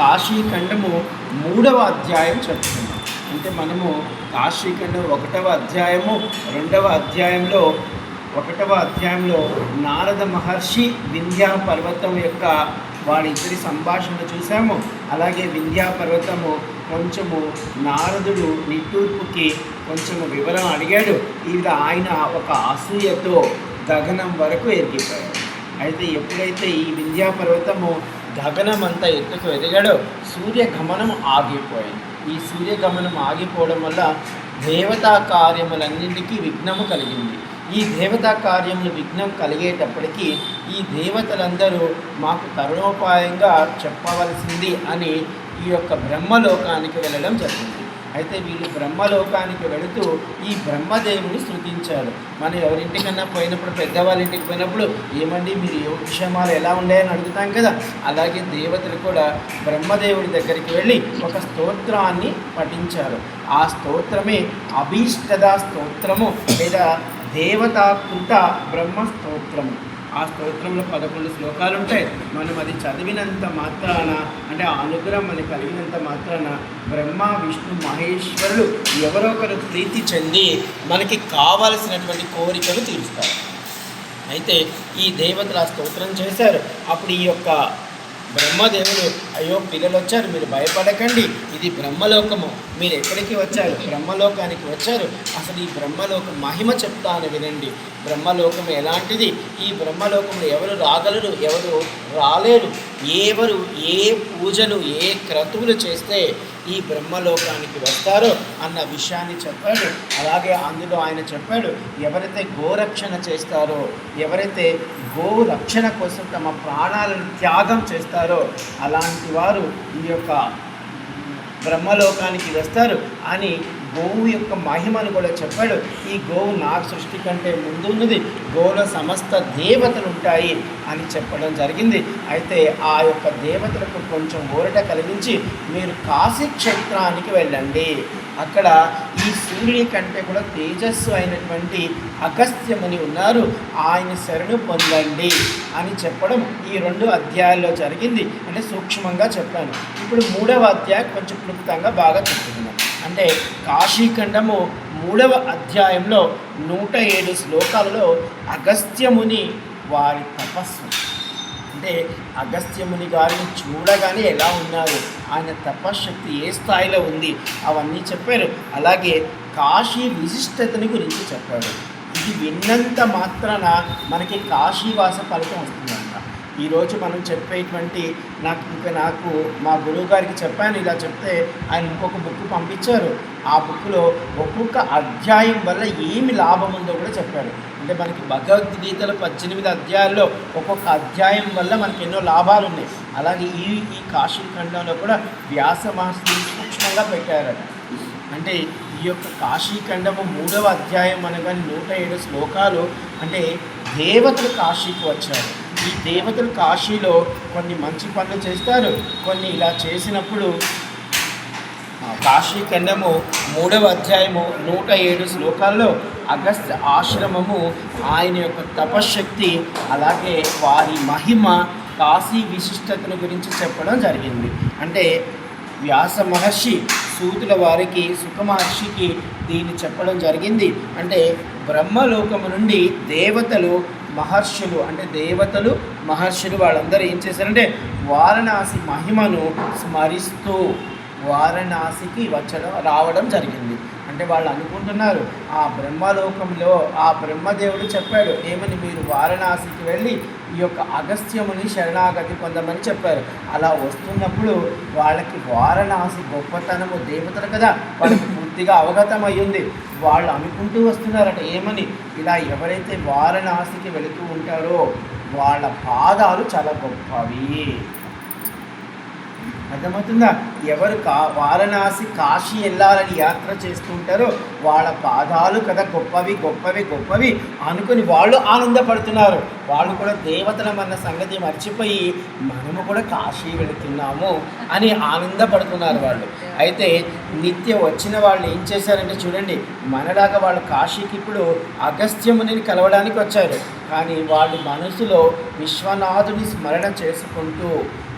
కాశీఖండము 3వ అధ్యాయం చదువుతున్నాం. అంటే మనము కాశీఖండం 1వ అధ్యాయము 2వ అధ్యాయంలో 1వ అధ్యాయంలో నారద మహర్షి వింధ్యా పర్వతం యొక్క వారిద్దరి సంభాషణ చూసాము. అలాగే వింధ్యా పర్వతము కొంచెము నారదుడు నిట్టూర్పుకి కొంచెము వివరం అడిగాడు. ఈ ఆయన ఒక అసూయతో గగనం వరకు ఎదిగిపోయాడు. అయితే ఎప్పుడైతే ఈ వింధ్యా పర్వతము గగనం అంతా ఎత్తుకు ఎదిగాడో సూర్యగమనం ఆగిపోయింది. ఈ సూర్యగమనం ఆగిపోవడం వల్ల దేవతా కార్యములన్నింటికీ విఘ్నము కలిగింది. ఈ దేవతా కార్యములు విఘ్నం కలిగేటప్పటికీ ఈ దేవతలందరూ మాకు తరుణోపాయంగా చెప్పవలసింది అని ఈ యొక్క బ్రహ్మలోకానికి వెళ్ళడం జరిగింది. అయితే వీళ్ళు బ్రహ్మలోకానికి వెళుతూ ఈ బ్రహ్మదేవుని స్తుతించారు. మనం ఎవరింటికన్నా పోయినప్పుడు, పెద్దవాళ్ళ ఇంటికి పోయినప్పుడు, ఏమండి మీరు యోగక్షేమాలు ఎలా ఉన్నాయని అడుగుతాం కదా, అలాగే దేవతలు కూడా బ్రహ్మదేవుడి దగ్గరికి వెళ్ళి ఒక స్తోత్రాన్ని పఠించారు. ఆ స్తోత్రమే అభీష్టద స్తోత్రము లేదా దేవతాకృత బ్రహ్మ స్తోత్రము. ఆ స్తోత్రంలో 11 శ్లోకాలు ఉంటాయి. మనం అది చదివినంత మాత్రాన, అంటే ఆ అనుగ్రహం మనకి కలిగినంత మాత్రాన బ్రహ్మ విష్ణు మహేశ్వరులు ఎవరో ఒకరు ప్రీతి చెంది మనకి కావలసినటువంటి కోరికలు తీరుస్తారు. అయితే ఈ దేవతలు ఆ స్తోత్రం చేశారు. అప్పుడు ఈ యొక్క బ్రహ్మదేవుడు, అయ్యో పిల్లలు వచ్చారు, మీరు భయపడకండి, ఇది బ్రహ్మలోకము, మీరు ఎక్కడికి వచ్చారు, బ్రహ్మలోకానికి వచ్చారు, అసలు ఈ బ్రహ్మలోక మహిమ చెప్తాను వినండి. బ్రహ్మలోకం ఎలాంటిది, ఈ బ్రహ్మలోకంలో ఎవరు రాగలరు, ఎవరు రాలేరు, ఎవరు ఏ పూజలు ఏ క్రతువులు చేస్తే ఈ బ్రహ్మలోకానికి వస్తారో అన్న విషయాన్ని చెప్పాడు. అలాగే అందులో ఆయన చెప్పాడు, ఎవరైతే గోరక్షణ చేస్తారో, ఎవరైతే గో రక్షణ కోసం తమ ప్రాణాలను త్యాగం చేస్తారో అలాంటి వారు ఈ యొక్క బ్రహ్మలోకానికి వస్తారు అని గోవు యొక్క మహిమను కూడా చెప్పాడు. ఈ గోవు నా సృష్టి కంటే ముందు ఉన్నది, గోవులో సమస్త దేవతలు ఉంటాయి అని చెప్పడం జరిగింది. అయితే ఆ యొక్క దేవతలకు కొంచెం ఊరట కలిగించి మీరు కాశీ క్షేత్రానికి వెళ్ళండి, అక్కడ ఈ సూర్యుని కంటే కూడా తేజస్సు అయినటువంటి అగస్త్యముని ఉన్నారు, ఆయన శరణు పొందండి అని చెప్పడం ఈ 2 అధ్యాయాల్లో జరిగింది. అంటే సూక్ష్మంగా చెప్పాను. ఇప్పుడు 3వ అధ్యాయం కొంచెం క్లుప్తంగా బాగా చెప్తున్నాను. అంటే కాశీఖండము 3వ అధ్యాయంలో 107 శ్లోకాలలో అగస్త్యముని వారి తపస్సు, అంటే అగస్త్యముని గారిని చూడగానే ఎలా ఉన్నారు, ఆయన తపశ్శక్తి ఏ స్థాయిలో ఉంది అవన్నీ చెప్పారు. అలాగే కాశీ విశిష్టతని గురించి చెప్పాడు. ఇది విన్నంత మాత్రాన మనకి కాశీవాస ఫలితం వస్తుందంట. ఈరోజు మనం చెప్పేటువంటి నాకు మా గురువు గారికి చెప్పాను, ఇలా చెప్తే ఆయన ఇంకొక బుక్ పంపించారు. ఆ బుక్లో ఒక్కొక్క అధ్యాయం వల్ల ఏమి లాభం ఉందో కూడా చెప్పారు. అంటే మనకి భగవద్గీతలో 18 అధ్యాయాల్లో ఒక్కొక్క అధ్యాయం వల్ల మనకి ఎన్నో లాభాలు ఉన్నాయి. అలాగే ఈ కాశీఖండంలో కూడా వ్యాస మహర్షి సూక్ష్మంగా పెట్టారట. అంటే ఈ యొక్క కాశీఖండము 3వ అధ్యాయం అనగానే 107 శ్లోకాలు. అంటే దేవతలు కాశీకి వచ్చారు. ఈ దేవతలు కాశీలో కొన్ని మంచి పనులు చేస్తారు, కొన్ని ఇలా చేసినప్పుడు కాశీఖండము 3వ అధ్యాయము 107 శ్లోకాల్లో అగస్త్య ఆశ్రమము, ఆయన యొక్క తపశ్శక్తి, అలాగే వారి మహిమ, కాశీ విశిష్టతను గురించి చెప్పడం జరిగింది. అంటే వ్యాస మహర్షి సూతుల వారికి, సుఖ మహర్షికి దీన్ని చెప్పడం జరిగింది. అంటే బ్రహ్మలోకము నుండి దేవతలు మహర్షులు, అంటే దేవతలు మహర్షులు వాళ్ళందరూ ఏం చేశారంటే వారణాసి మహిమను స్మరిస్తూ వారణాసికి రావడం జరిగింది. అంటే వాళ్ళు అనుకుంటున్నారు ఆ బ్రహ్మలోకంలో ఆ బ్రహ్మదేవుడు చెప్పాడు ఏమని, మీరు వారణాసికి వెళ్ళి ఈ యొక్క అగస్త్యముని శరణాగతి పొందమని చెప్పారు. అలా వస్తున్నప్పుడు వాళ్ళకి వారణాసి గొప్పతనము, దేవతలు కదా, వాళ్ళకి పూర్తిగా అవగతం అయ్యింది. వాళ్ళు అనుకుంటూ వస్తున్నారట ఏమని, ఇలా ఎవరైతే వారణాసికి వెళుతూ ఉంటారో వాళ్ళ పాదాలు చాలా గొప్పవి. అర్థమవుతుందా? ఎవరు వారణాసి కాశీ వెళ్ళాలని యాత్ర చేస్తుంటారో వాళ్ళ పాదాలు కదా గొప్పవి గొప్పవి గొప్పవి అనుకుని వాళ్ళు ఆనందపడుతున్నారు. వాళ్ళు కూడా దేవతలమన్న సంగతి మర్చిపోయి మనము కూడా కాశీ వెళుతున్నాము అని ఆనందపడుతున్నారు వాళ్ళు. అయితే నిత్య వచ్చిన వాళ్ళు ఏం చేశారంటే చూడండి, మనలాగా వాళ్ళు కాశీకి ఇప్పుడు అగస్త్యముని కలవడానికి వచ్చారు, కానీ వాళ్ళు మనసులో విశ్వనాథుని స్మరణ చేసుకుంటూ,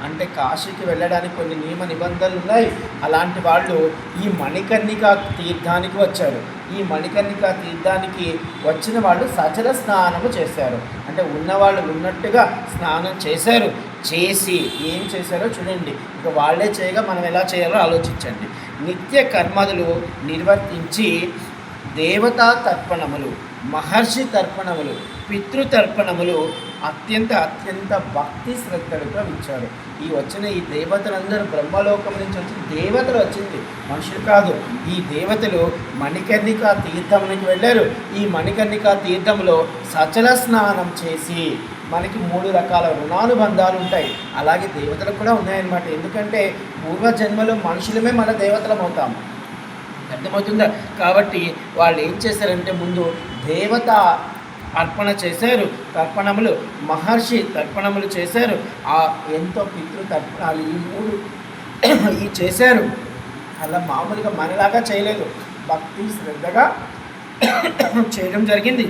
అంటే కాశీకి వెళ్ళడానికి కొన్ని నియమ నిబంధనలు ఉన్నాయి. అలాంటి వాళ్ళు ఈ మణికర్ణికా తీర్థానికి వచ్చారు. ఈ మణికర్ణికా తీర్థానికి వచ్చిన వాళ్ళు సచల స్నానము చేశారు. అంటే ఉన్నవాళ్ళు ఉన్నట్టుగా స్నానం చేశారు. చేసి ఏం చేశారో చూడండి. ఇక వాళ్ళే చేయగా మనం ఎలా చేయాలో ఆలోచించండి. నిత్య కర్మలు నిర్వర్తించి దేవతా తర్పణములు, మహర్షి తర్పణములు, పితృతర్పణములు అత్యంత భక్తి శ్రద్ధలతో ఇచ్చారు. ఈ వచ్చిన ఈ దేవతలందరూ బ్రహ్మలోకం నుంచి వచ్చి దేవతలు వచ్చింది, మనుషులు కాదు. ఈ దేవతలు మణికర్ణికా తీర్థంలోకి వెళ్ళారు. ఈ మణికర్ణికా తీర్థంలో సచల స్నానం చేసి మనకి 3 రకాల రుణానుబంధాలు ఉంటాయి. అలాగే దేవతలకు కూడా ఉన్నాయన్నమాట. ఎందుకంటే పూర్వజన్మలో మనుషులమే మన దేవతలం అవుతాము. అర్థమవుతుందా? కాబట్టి వాళ్ళు ఏం చేశారంటే ముందు దేవత అర్పణ చేశారు, తర్పణములు, మహర్షి తర్పణములు చేశారు. ఆ ఎంతో పితృ తర్పణాలు ఈ 3 ఈ చేశారు. అలా మామూలుగా మనలాగా చేయలేదు, భక్తి శ్రద్ధగా చేయడం జరిగింది.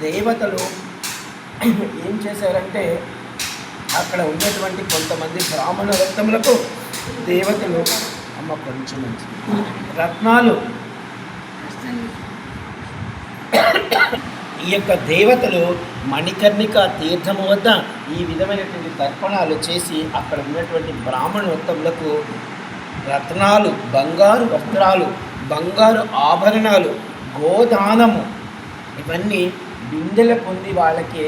దేవతలు ఏం చేశారంటే అక్కడ ఉన్నటువంటి కొంతమంది బ్రాహ్మణ రత్నములకు దేవతలు కొంచెం రత్నాలు ఈ యొక్క దేవతలు మణికర్ణిక తీర్థము వద్ద ఈ విధమైనటువంటి తర్పణాలు చేసి అక్కడ ఉన్నటువంటి బ్రాహ్మణోత్తములకు రత్నాలు, బంగారు వస్త్రాలు, బంగారు ఆభరణాలు, గోదానము ఇవన్నీ బిందెల పొంది వాళ్ళకి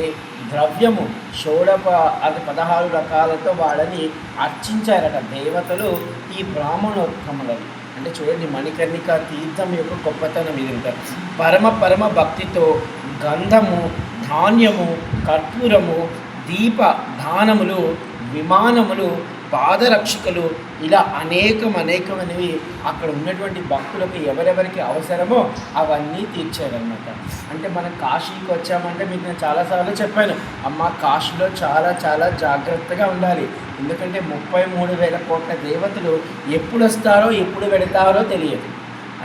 ద్రవ్యము 16 రకాలతో వాళ్ళని అర్చించారట దేవతలు ఈ బ్రాహ్మణోత్తములని. అంటే చూడండి, మణికర్ణిక తీర్థం యొక్క గొప్పతనం ఇది ఉంటారు. పరమ భక్తితో గంధము, ధాన్యము, కర్పూరము, దీప దానములు, విమానములు, పాదరక్షకులు ఇలా అనేకమైనవి అక్కడ ఉన్నటువంటి భక్తులకు ఎవరెవరికి అవసరమో అవన్నీ తీర్చారన్నమాట. అంటే మనం కాశీకి వచ్చామంటే మీకు నేను చాలాసార్లు చెప్పాను, అమ్మ కాశీలో చాలా జాగ్రత్తగా ఉండాలి. ఎందుకంటే 33,000 కోట్ల దేవతలు ఎప్పుడు వస్తారో ఎప్పుడు వెళతారో తెలియదు.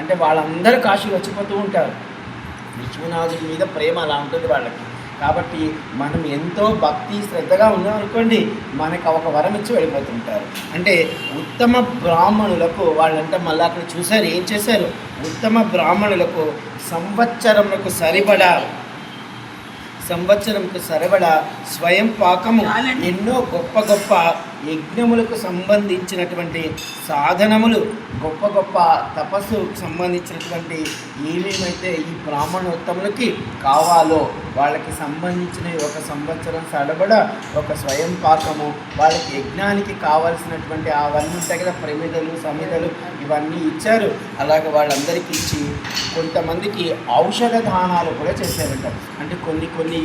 అంటే వాళ్ళందరూ కాశీ వచ్చిపోతూ ఉంటారు. విశ్వనాథుడి మీద ప్రేమ అలా ఉంటుంది వాళ్ళకి. కాబట్టి మనం ఎంతో భక్తి శ్రద్ధగా ఉన్నాం అనుకోండి, మనకు ఒక వరం ఇచ్చి వెళ్ళిపోతుంటారు. అంటే ఉత్తమ బ్రాహ్మణులకు వాళ్ళంటే మళ్ళీ అక్కడ చూశారు ఏం చేశారు. ఉత్తమ బ్రాహ్మణులకు సంవత్సరములకు సరిపడా స్వయం పాకము, ఎన్నో గొప్ప యజ్ఞములకు సంబంధించినటువంటి సాధనములు, గొప్ప తపస్సుకు సంబంధించినటువంటి ఏమేమైతే ఈ బ్రాహ్మణోత్తములకి కావాలో వాళ్ళకి సంబంధించిన 1 సంవత్సరం సడబడ ఒక స్వయం పాకము, వాళ్ళకి యజ్ఞానికి కావాల్సినటువంటి అవన్నీ ఉంటాయి కదా, ప్రమిదలు, సమిదలు ఇవన్నీ ఇచ్చారు. అలాగే వాళ్ళందరికీ ఇచ్చి కొంతమందికి ఔషధ దానాలు కూడా చేశారంట. అంటే కొన్ని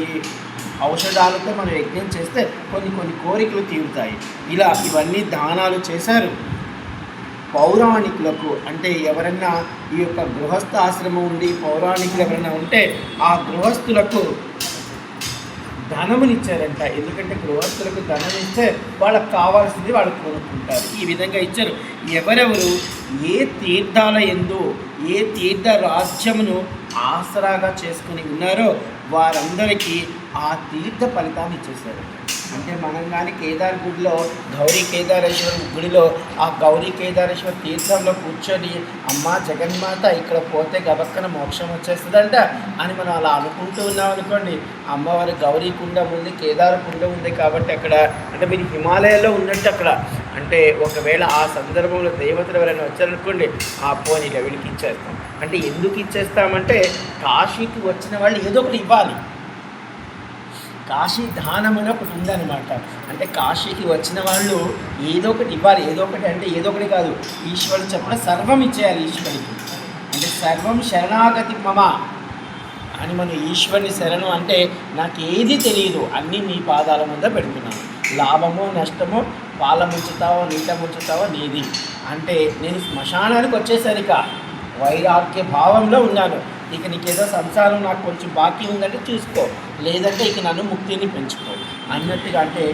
ఔషధాలతో మనం యజ్ఞం చేస్తే కొన్ని కోరికలు తీరుతాయి. ఇలా ఇవన్నీ దానాలు చేశారు. పౌరాణికులకు అంటే ఎవరైనా ఈ యొక్క గృహస్థ ఆశ్రమం ఉండి పౌరాణికులు ఎవరైనా ఉంటే ఆ గృహస్థులకు ధనమునిచ్చారంట. ఎందుకంటే గృహస్థులకు ధనం ఇస్తే వాళ్ళకు కావాల్సింది వాళ్ళు కొనుక్కుంటారు. ఈ విధంగా ఇచ్చారు. ఎవరెవరు ఏ తీర్థాలయందు ఏ తీర్థ రాజ్యమును ఆసరాగా చేసుకుని ఉన్నారో వారందరికీ ఆ తీర్థ ఫలితాన్ని ఇచ్చేశారు. అంటే మనం కానీ కేదార్ గుడిలో గౌరీ కేదారేశ్వర గుడిలో ఆ గౌరీ కేదారేశ్వర తీర్థంలో కూర్చొని అమ్మ జగన్మాత ఇక్కడ పోతే గబక్కన మోక్షం వచ్చేస్తుందంట అని మనం అలా అనుకుంటూ ఉన్నాం అనుకోండి. అమ్మవారి గౌరీ కుండం ఉంది, కేదార్ కుండం ఉంది. కాబట్టి అక్కడ అంటే మీరు హిమాలయాల్లో ఉన్నట్టు అక్కడ అంటే ఒకవేళ ఆ సందర్భంలో దేవతలు ఎవరైనా వచ్చారనుకోండి, ఆ పోనీగా వీళ్ళకి ఇచ్చేస్తాం. అంటే ఎందుకు ఇచ్చేస్తామంటే కాశీకి వచ్చిన వాళ్ళు ఏదో ఒకటి ఇవ్వాలి. కాశీ దానం అని ఒకటి ఉందన్నమాట. అంటే కాశీకి వచ్చిన వాళ్ళు ఏదో ఒకటి ఇవ్వాలి. ఏదో ఒకటి అంటే ఏదో ఒకటి కాదు, ఈశ్వరుడు చెప్పిన సర్వం ఇచ్చేయాలి ఈశ్వరుడికి. అంటే సర్వం శరణాగతి మమ అని మనం ఈశ్వరుని శరణం అంటే నాకు ఏది తెలియదు, అన్నీ నీ పాదాల ముంద పెడుతున్నాను. లాభమో నష్టమో పాల ముంచుతావో నీట ముంచుతావో నీది. అంటే నేను శ్మశానానికి వచ్చేసరిక వైరాగ్య భావంలో ఉన్నాను. ఇక నీకేదో సంసారం నాకు కొంచెం బాకీ ఉందంటే చూసుకో, లేదంటే ఇక నన్ను ముక్తిని పెంచుకో అన్నట్టుగా. అంటే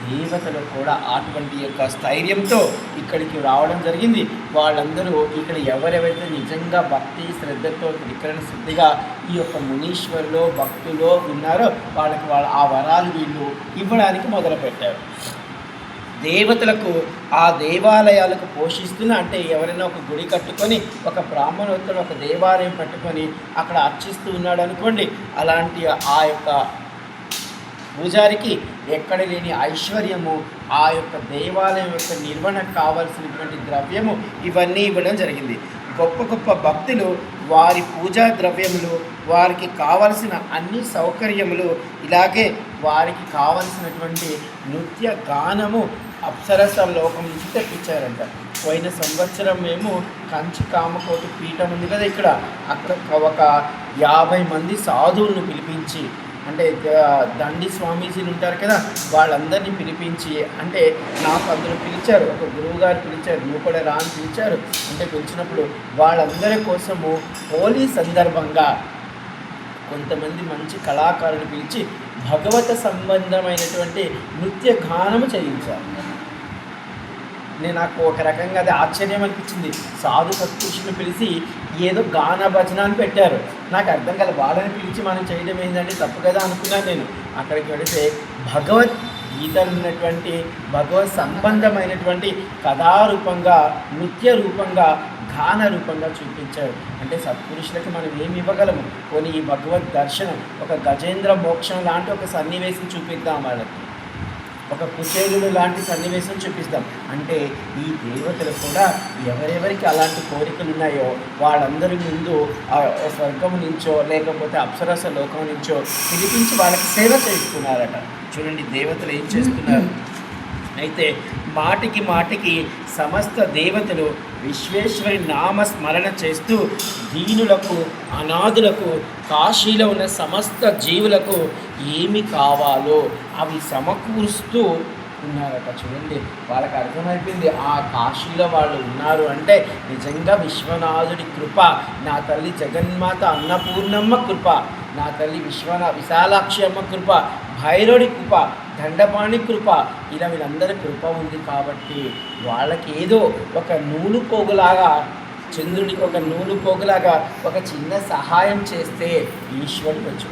దేవతలు కూడా అటువంటి యొక్క స్థైర్యంతో ఇక్కడికి రావడం జరిగింది. వాళ్ళందరూ ఇక్కడ ఎవరెవరైతే నిజంగా భక్తి శ్రద్ధతో త్రికరణ శుద్ధిగా ఈ యొక్క మునీశ్వరులో భక్తులో ఉన్నారో వాళ్ళకి ఆ వరాలు వీళ్ళు ఇవ్వడానికి మొదలుపెట్టారు. దేవతలకు ఆ దేవాలయాలకు పోషిస్తున్న, అంటే ఎవరైనా ఒక గుడి కట్టుకొని ఒక బ్రాహ్మణోత్తడు ఒక దేవాలయం కట్టుకొని అక్కడ అర్చిస్తూ ఉన్నాడు అనుకోండి, అలాంటి ఆ యొక్క పూజారికి ఎక్కడ లేని ఐశ్వర్యము, ఆ యొక్క దేవాలయం యొక్క నిర్వహణకు కావాల్సినటువంటి ద్రవ్యము ఇవన్నీ ఇవ్వడం జరిగింది. గొప్ప గొప్ప భక్తులు వారి పూజా ద్రవ్యములు, వారికి కావలసిన అన్ని సౌకర్యములు, ఇలాగే వారికి కావలసినటువంటి నృత్య గానము అప్సరస లోకం నుంచి తెప్పించారంట. పోయిన సంవత్సరం మేము కంచి కామకోటి పీఠం ఉంది కదా ఇక్కడ, అక్కడ ఒక 50 మంది సాధువులను పిలిపించి, అంటే దండి స్వామీజీలు ఉంటారు కదా, వాళ్ళందరినీ పిలిపించి, అంటే నాకు అందరూ పిలిచారు, ఒక గురువు గారు పిలిచారు, నువ్వు కూడా రా అని పిలిచారు. అంటే పిలిచినప్పుడు వాళ్ళందరి కోసము హోలీ సందర్భంగా కొంతమంది మంచి కళాకారులు పిలిచి భగవత సంబంధమైనటువంటి నృత్య గానము చేయించారు. నాకు ఒక రకంగా అది ఆశ్చర్యం అనిపించింది. సాధు సత్పురుషుని పిలిచి ఏదో గాన భజన అని పెట్టారు. నాకు అర్థం కాదు, వాళ్ళని పిలిచి మనం చేయడం ఏంటంటే తప్పు కదా అనుకున్నాను నేను. అక్కడికి వెళితే భగవద్గీతలు ఉన్నటువంటి భగవత్ సంబంధమైనటువంటి కథారూపంగా, నృత్య రూపంగా, గాన రూపంగా చూపించారు. అంటే సత్పురుషులకి మనం ఏమి ఇవ్వగలము? కొన్ని ఈ భగవద్ దర్శనం, ఒక గజేంద్ర మోక్షం లాంటి ఒక సన్నివేశం చూపిద్దాం వాళ్ళకి, ఒక కుచేలుడు లాంటి సన్నివేశం చూపిస్తాం. అంటే ఈ దేవతలు కూడా ఎవరెవరికి అలాంటి కోరికలు ఉన్నాయో వాళ్ళందరి ముందు స్వర్గం నుంచో లేకపోతే అప్సరస లోకం నుంచో పిలిపించి వాళ్ళకి సేవ చేస్తున్నారట. చూడండి దేవతలు ఏం చేస్తున్నారు. అయితే మాటికి మాటికి సమస్త దేవతలు విశ్వేశ్వరి నామ స్మరణ చేస్తూ దీనులకు, అనాథులకు, కాశీలో ఉన్న సమస్త జీవులకు ఏమి కావాలో అవి సమకూరుస్తూ ఉన్నారట. చూడండి వాళ్ళకి అర్థమైపోయింది, ఆ కాశీలో వాళ్ళు ఉన్నారు అంటే నిజంగా విశ్వనాథుడి కృప, నా తల్లి జగన్మాత అన్నపూర్ణమ్మ కృప, నా తల్లి విశాలాక్షి అమ్మ కృప, భైరవుడి కృప, దండపాణి కృప, ఇలా వీళ్ళందరి కృప ఉంది. కాబట్టి వాళ్ళకి ఏదో ఒక నూలు పోగులాగా, చంద్రుడికి ఒక నూలు పోగులాగా ఒక చిన్న సహాయం చేస్తే ఈశ్వరుడు వచ్చు.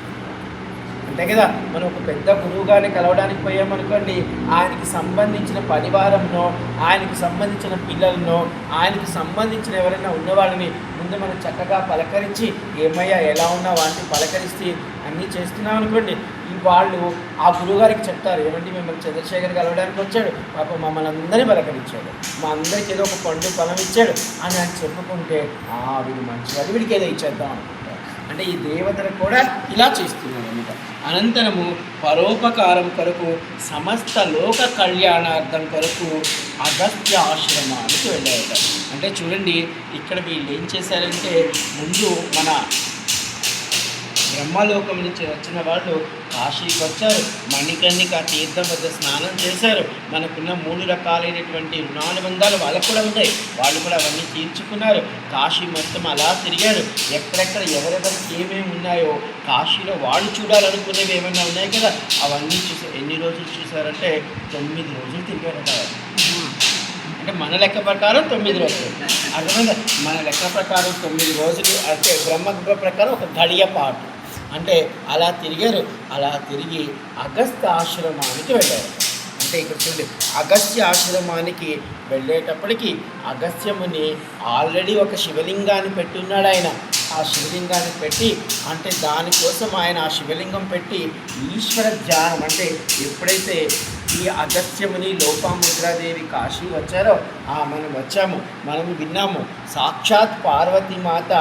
అంతే కదా, మనం ఒక పెద్ద గురువు గారిని కలవడానికి పోయామనుకోండి, ఆయనకి సంబంధించిన పరివారంలో, ఆయనకి సంబంధించిన పిల్లలను, ఆయనకి సంబంధించిన ఎవరైనా ఉన్నవాళ్ళని ముందు మనం చక్కగా పలకరించి, ఏమయ్యా ఎలా ఉన్నావు అంటే పలకరిస్తే అన్నీ చేస్తున్నాం అనుకోండి, ఈ వాళ్ళు ఆ గురువుగారికి చెప్తారు, ఏమంటే మిమ్మల్ని చంద్రశేఖర్ కలవడానికి వచ్చాడు, పాప మమ్మల్ని అందరినీ పలకరించాడు, మా అందరికి ఏదో ఒక పండు పొలం ఇచ్చాడు అని ఆయన చెప్పుకుంటే వీడు మంచివాడు, వీడికి ఏదో ఇచ్చేద్దాం అనుకుంటారు. అంటే ఈ దేవతలు కూడా ఇలా చేస్తున్నారు అనమాట. అనంతరము పరోపకారం కొరకు, సమస్త లోక కళ్యాణార్థం కొరకు అగస్త్య ఆశ్రమానికి వెళ్ళారట. అంటే చూడండి ఇక్కడ వీళ్ళు ఏం చేశారంటే, ముందు మన బ్రహ్మలోకం నుంచి వచ్చిన వాళ్ళు కాశీకి వచ్చారు, మణికర్ణిక తీర్థం వద్ద స్నానం చేశారు, మనకున్న 3 రకాలైనటువంటి రుణానుబంధాలు వాళ్ళకు కూడా ఉన్నాయి, వాళ్ళు కూడా అవన్నీ తీర్చుకున్నారు. కాశీ మొత్తం అలా తిరిగారు, ఎక్కడెక్కడ ఎవరెవరికి ఏమేమి ఉన్నాయో కాశీలో వాళ్ళు చూడాలనుకునేవి ఏమైనా ఉన్నాయి కదా అవన్నీ చూసారు. ఎన్ని రోజులు చూసారంటే 9 రోజులు తిరిగారట. అంటే మన లెక్క ప్రకారం 9 రోజులు, అర్థమైందా? మన లెక్క ప్రకారం 9 రోజులు, అంటే బ్రహ్మ ప్రకారం ఒక గడియ పాటు, అంటే అలా తిరిగారు. అలా తిరిగి అగస్త్య ఆశ్రమానికి వెళ్ళారు. అంటే ఇక్కడ చూడండి, అగస్త్య ఆశ్రమానికి వెళ్ళేటప్పటికి అగస్త్యముని ఆల్రెడీ ఒక శివలింగాన్ని పెట్టున్నాడు ఆయన. ఆ శివలింగాన్ని పెట్టి, అంటే దానికోసం ఆయన ఆ శివలింగం పెట్టి ఈశ్వర ధ్యానం, అంటే ఎప్పుడైతే ఈ అగస్త్యముని లోపాముద్రాదేవి కాశీ వచ్చారో, మనం వచ్చాము, మనం విన్నాము, సాక్షాత్ పార్వతీమాత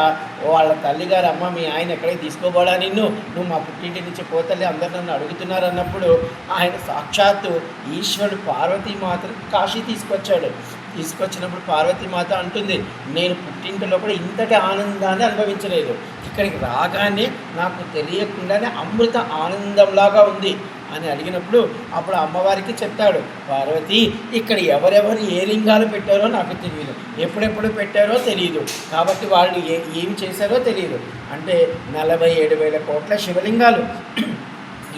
వాళ్ళ తల్లిగారు, అమ్మ మీ ఆయన ఎక్కడికి తీసుకోబోడా, నువ్వు మా పుట్టింటి నుంచి పోతలే అందరు నన్ను అడుగుతున్నారు అన్నప్పుడు ఆయన సాక్షాత్తు ఈశ్వరుడు పార్వతీమాతను కాశీ తీసుకొచ్చినప్పుడు పార్వతీమాత అంటుంది, నేను పుట్టింటిలో కూడా ఇంతటి ఆనందాన్ని అనుభవించలేదు, ఇక్కడికి రాగానే నాకు తెలియకుండానే అమృత ఆనందంలాగా ఉంది అని అడిగినప్పుడు అప్పుడు అమ్మవారికి చెప్తాడు, పార్వతి ఇక్కడ ఎవరెవరు ఏ లింగాలు పెట్టారో నాకు తెలియదు, ఎప్పుడెప్పుడు పెట్టారో తెలియదు, కాబట్టి వాళ్ళు ఏమి చేశారో తెలియదు. అంటే 47,000 కోట్ల శివలింగాలు,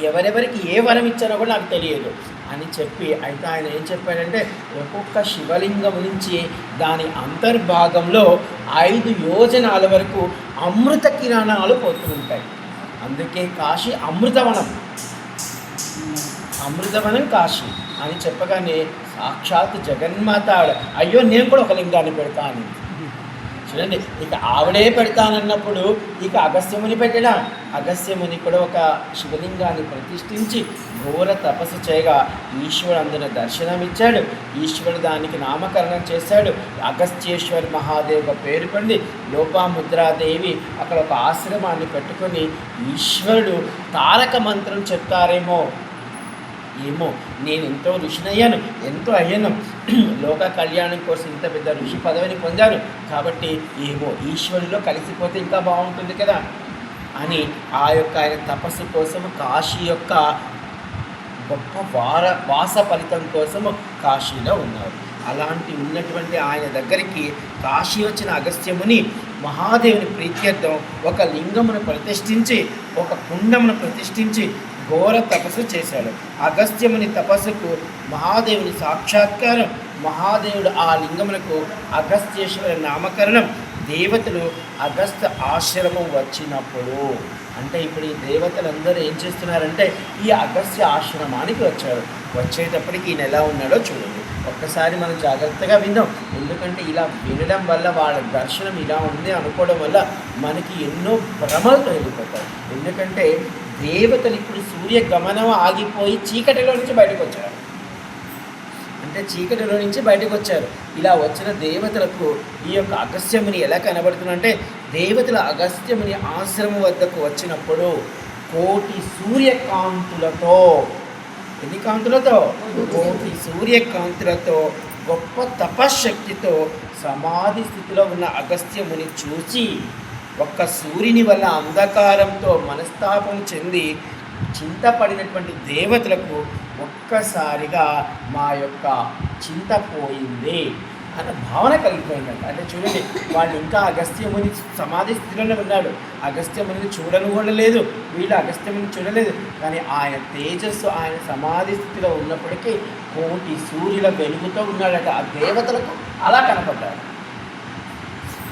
ఎవరెవరికి ఏ వరం ఇచ్చారో కూడా నాకు తెలియదు అని చెప్పి, అయితే ఆయన ఏం చెప్పాడంటే ఒక్కొక్క శివలింగం నుంచి దాని అంతర్భాగంలో 5 యోజనాల వరకు అమృత కిరణాలు పోతూ ఉంటాయి. అందుకే కాశీ అమృతవనం కాశీ. అని చెప్పగానే సాక్షాత్ జగన్మాత అయ్యో నేను కూడా ఒక లింగాన్ని పెడతా అని. చూడండి, ఇక ఆవిడే పెడతానన్నప్పుడు ఇక అగస్త్యముని పెట్టడా. అగస్త్యముని కూడా ఒక శివలింగాన్ని ప్రతిష్ఠించి ఘోర తపస్సు చేయగా ఈశ్వరుడు అందున దర్శనమిచ్చాడు. ఈశ్వరుడు దానికి నామకరణం చేశాడు. అగస్త్యేశ్వర్ మహాదేవ్ పేరు పొంది లోపాముద్రాదేవి అక్కడ ఒక ఆశ్రమాన్ని పెట్టుకొని ఈశ్వరుడు తారక మంత్రం చెప్తారేమో, ఏమో నేను ఎంతో ఋషినయ్యాను, ఎంతో అయ్యాను, లోక కళ్యాణం కోసం ఇంత పెద్ద ఋషి పదవిని పొందాను, కాబట్టి ఏమో ఈశ్వరులో కలిసిపోతే ఇంకా బాగుంటుంది కదా అని ఆయన తపస్సు కోసము కాశీ యొక్క గొప్ప వాస ఫలితం కోసము కాశీలో ఉన్నారు. అలాంటి ఉన్నటువంటి ఆయన దగ్గరికి కాశీ వచ్చిన అగస్త్యముని మహాదేవుని ప్రీత్యర్థం ఒక లింగమును ప్రతిష్ఠించి, ఒక కుండమును ప్రతిష్ఠించి ఘోర తపస్సు చేశాడు. అగస్త్యముని తపస్సుకు మహాదేవుని సాక్షాత్కారం, మహాదేవుడు ఆ లింగమునకు అగస్త్యేశ్వర నామకరణం, దేవతలు అగస్త్య ఆశ్రమం వచ్చినప్పుడు, అంటే ఇప్పుడు ఈ దేవతలందరూ ఏం చేస్తున్నారంటే ఈ అగస్త్య ఆశ్రమానికి వచ్చారు. వచ్చేటప్పటికి ఈయన ఎలా ఉన్నాడో చూడండి, ఒక్కసారి మనం జాగ్రత్తగా విందాం. ఎందుకంటే ఇలా వినడం వల్ల వాళ్ళ దర్శనం ఇలా ఉంది అనుకోవడం వల్ల మనకి ఎన్నో భ్రమలు వెళ్ళిపోతాయి. ఎందుకంటే దేవతలు ఇప్పుడు సూర్య గమనం ఆగిపోయి చీకటిలో నుంచి బయటకు వచ్చారు. అంటే చీకటిలో నుంచి బయటకు వచ్చారు. ఇలా వచ్చిన దేవతలకు ఈ యొక్క అగస్త్యముని ఎలా కనబడుతుందంటే, దేవతల అగస్త్యముని ఆశ్రమం వద్దకు వచ్చినప్పుడు కోటి సూర్యకాంతులతో, ఎన్ని కాంతులతో? కోటి సూర్యకాంతులతో గొప్ప తపశ్శక్తితో సమాధి స్థితిలో ఉన్న అగస్త్యముని చూసి ఒక్క సూర్యుని వల్ల అంధకారంతో మనస్తాపం చెంది చింతపడినటువంటి దేవతలకు ఒక్కసారిగా మా యొక్క చింత పోయింది అన్న భావన కలిగిపోయిందంట. అంటే చూడండి, వాళ్ళు ఇంకా అగస్త్యముని సమాధి స్థితిలోనే ఉన్నాడు. అగస్త్యముని చూడను కూడా లేదు, వీళ్ళు అగస్త్యముని చూడలేదు. కానీ ఆయన తేజస్సు ఆయన సమాధి స్థితిలో ఉన్నప్పటికీ కోటి సూర్యుల వెలుగుతో ఉన్నాడట. ఆ దేవతలకు అలా కనపడ్డారు.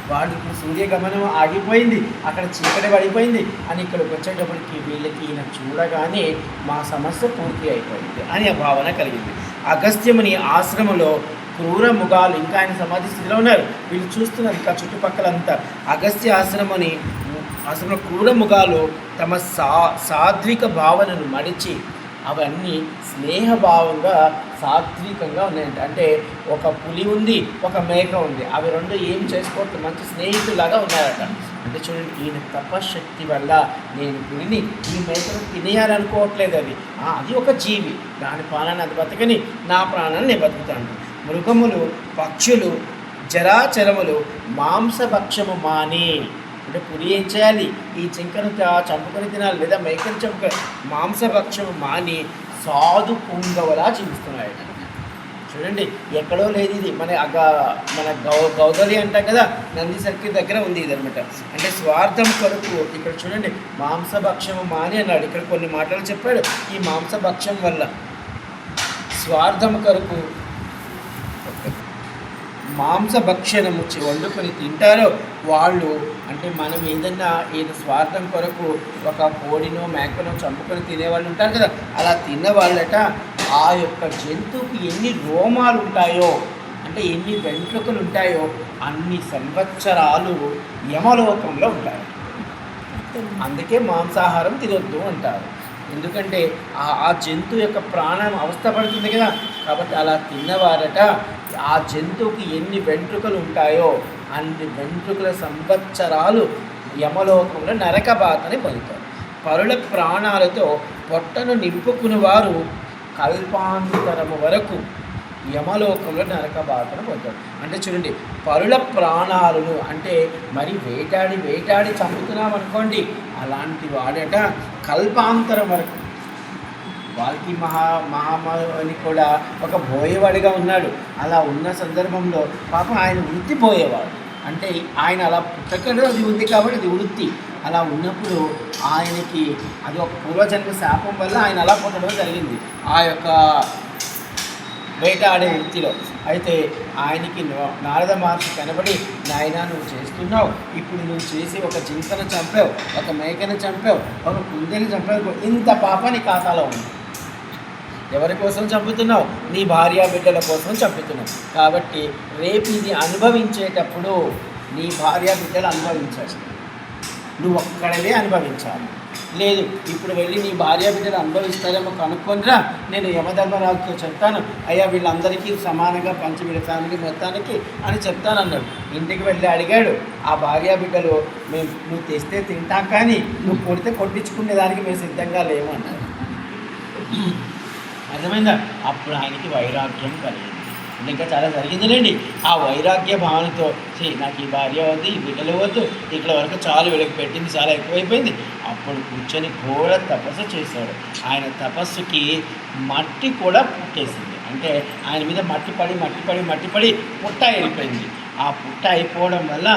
వాళ్ళు ఇప్పుడు సూర్యగమనం ఆగిపోయింది, అక్కడ చీకటి పడిపోయింది అని ఇక్కడికి వచ్చేటప్పటికి వీళ్ళకి ఈయన చూడగానే మా సమస్య పూర్తి అయిపోయింది అని ఆ భావన కలిగింది. అగస్త్యముని ఆశ్రమంలో క్రూర మృగాలు ఇంకా ఆయన సమాధి స్థితిలో ఉన్నారు. వీళ్ళు చూస్తున్నారు ఇంకా చుట్టుపక్కలంతా. అగస్త్య ఆశ్రమంలో క్రూర మృగాలు తమ సాత్విక భావనను మడిచి అవన్నీ స్నేహభావంగా సాత్వికంగా ఉన్నాయంట. అంటే ఒక పులి ఉంది, ఒక మేక ఉంది, అవి రెండు ఏం చేసుకోవద్దు, మంచి స్నేహితులాగా ఉన్నారట. అంటే చూడండి, ఈయన తపశక్తి వల్ల నేను పులిని ఈ మేకను తినేయాలనుకోవట్లేదు. అది ఒక జీవి, దాని ప్రాణాన్ని అది బతకని నా ప్రాణాన్ని నేను బతుకుతాను. మృగములు, పక్షులు, జరాచరములు మాంసభక్షము మాని, అంటే పులి ఏం చేయాలి, ఈ జింకను చంపుకొని తినాలి, లేదా మేకను చంపుకొని మాంసభక్షము మాని సాధు పుంగవలా జీవిస్తున్నాయి. చూడండి, ఎక్కడో లేదు ఇది. మన గౌదలి అంటాం కదా, నంది సర్కిల్ దగ్గర ఉంది ఇది అనమాట. అంటే స్వార్థం కొరకు ఇక్కడ చూడండి, మాంసభక్షము మాని అన్నాడు. ఇక్కడ కొన్ని మాటలు చెప్పాడు. ఈ మాంసభక్షం వల్ల స్వార్థం కొరకు మాంసభక్షణము వండుకొని తింటారో వాళ్ళు, అంటే మనం ఏదైనా స్వార్థం కొరకు ఒక కోడినో మేకనో చంపుకొని తినేవాళ్ళు ఉంటారు కదా, అలా తిన్నవాళ్ళట ఆ యొక్క జంతువుకి ఎన్ని రోమాలు ఉంటాయో, అంటే ఎన్ని వెంట్రుకలు ఉంటాయో అన్ని సంవత్సరాలు యమలోకంలో ఉంటాయి. అందుకే మాంసాహారం తినొద్దు అంటారు. ఎందుకంటే ఆ జంతువు యొక్క ప్రాణం అవస్థపడుతుంది కదా, కాబట్టి అలా తిన్నవారట ఆ జంతువుకి ఎన్ని వెంట్రుకలు ఉంటాయో అన్ని వెంట్రుకల సంవత్సరాలు యమలోకంలో నరక బాధని పొందుతారు. పరుల ప్రాణాలతో పొట్టను నింపుకుని వారు కల్పాంతరము వరకు యమలోకంలో నరక బాధను పొందుతారు. అంటే చూడండి, పరుల ప్రాణాలను అంటే మరి వేటాడి చంపుతున్నాం అనుకోండి, అలాంటి వాడట కల్పాంతరం వరకు. వాల్కి మహామని కూడా ఒక బోయేవాడిగా ఉన్నాడు. అలా ఉన్న సందర్భంలో పాపం ఆయన వృత్తి పోయేవాడు. అంటే ఆయన అలా పుట్టకలో అది ఉంది కాబట్టి అది వృత్తి. అలా ఉన్నప్పుడు ఆయనకి అది ఒక పూర్వజన్మ శాపం వల్ల ఆయన అలా పుట్టడం జరిగింది ఆ యొక్క వేటాడే వృత్తిలో. అయితే ఆయనకి నారద మహర్షి కనబడి, నాయనా నువ్వు చేస్తున్నావు, ఇప్పుడు నువ్వు చేసి ఒక జింకను చంపావు, ఒక మేకను చంపావు, ఒక కుందేని చంపావు, ఇంత పాప నీ ఖాతాలో ఉంది. ఎవరి కోసం చంపుతున్నావు? నీ భార్య బిడ్డల కోసం చంపుతున్నావు. కాబట్టి రేపు ఇది అనుభవించేటప్పుడు నీ భార్య బిడ్డలు అనుభవించాలి, నువ్వు ఒక్కడవే అనుభవించాలి. లేదు ఇప్పుడు వెళ్ళి నీ భార్య బిడ్డలు అనుభవిస్తారేమో కనుక్కొనిరా, నేను యమధర్మరాజుతో చెప్తాను, అయ్యా వీళ్ళందరికీ సమానంగా పంచి వీళ్ళ ఫ్యామిలీ మొత్తానికి అని చెప్తానన్నాడు. ఇంటికి వెళ్ళి అడిగాడు, ఆ భార్య బిడ్డలు నువ్వు తెస్తే తింటాం కానీ నువ్వు కొడితే కొట్టించుకునే దానికి మేము సిద్ధంగా లేవు అన్నారు. అర్థమైందా? అప్పుడు ఆయనకి వైరాగ్యం కలిగింది. ఇంకా చాలా జరిగిందిలేండి. ఆ వైరాగ్య భావనతో నాకు ఈ భార్య వద్దు, ఈ బిడ్డలు వద్దు, ఇక్కడ వరకు చాలు, వీళ్ళకి పెట్టింది చాలా ఎక్కువైపోయింది. అప్పుడు కూర్చొని ఘోర తపస్సు చేశాడు. ఆయన తపస్సుకి మట్టి కూడా పుట్టేసింది. అంటే ఆయన మీద మట్టి పడి పుట్ట వెళ్ళిపోయింది. ఆ పుట్ట అయిపోవడం వల్ల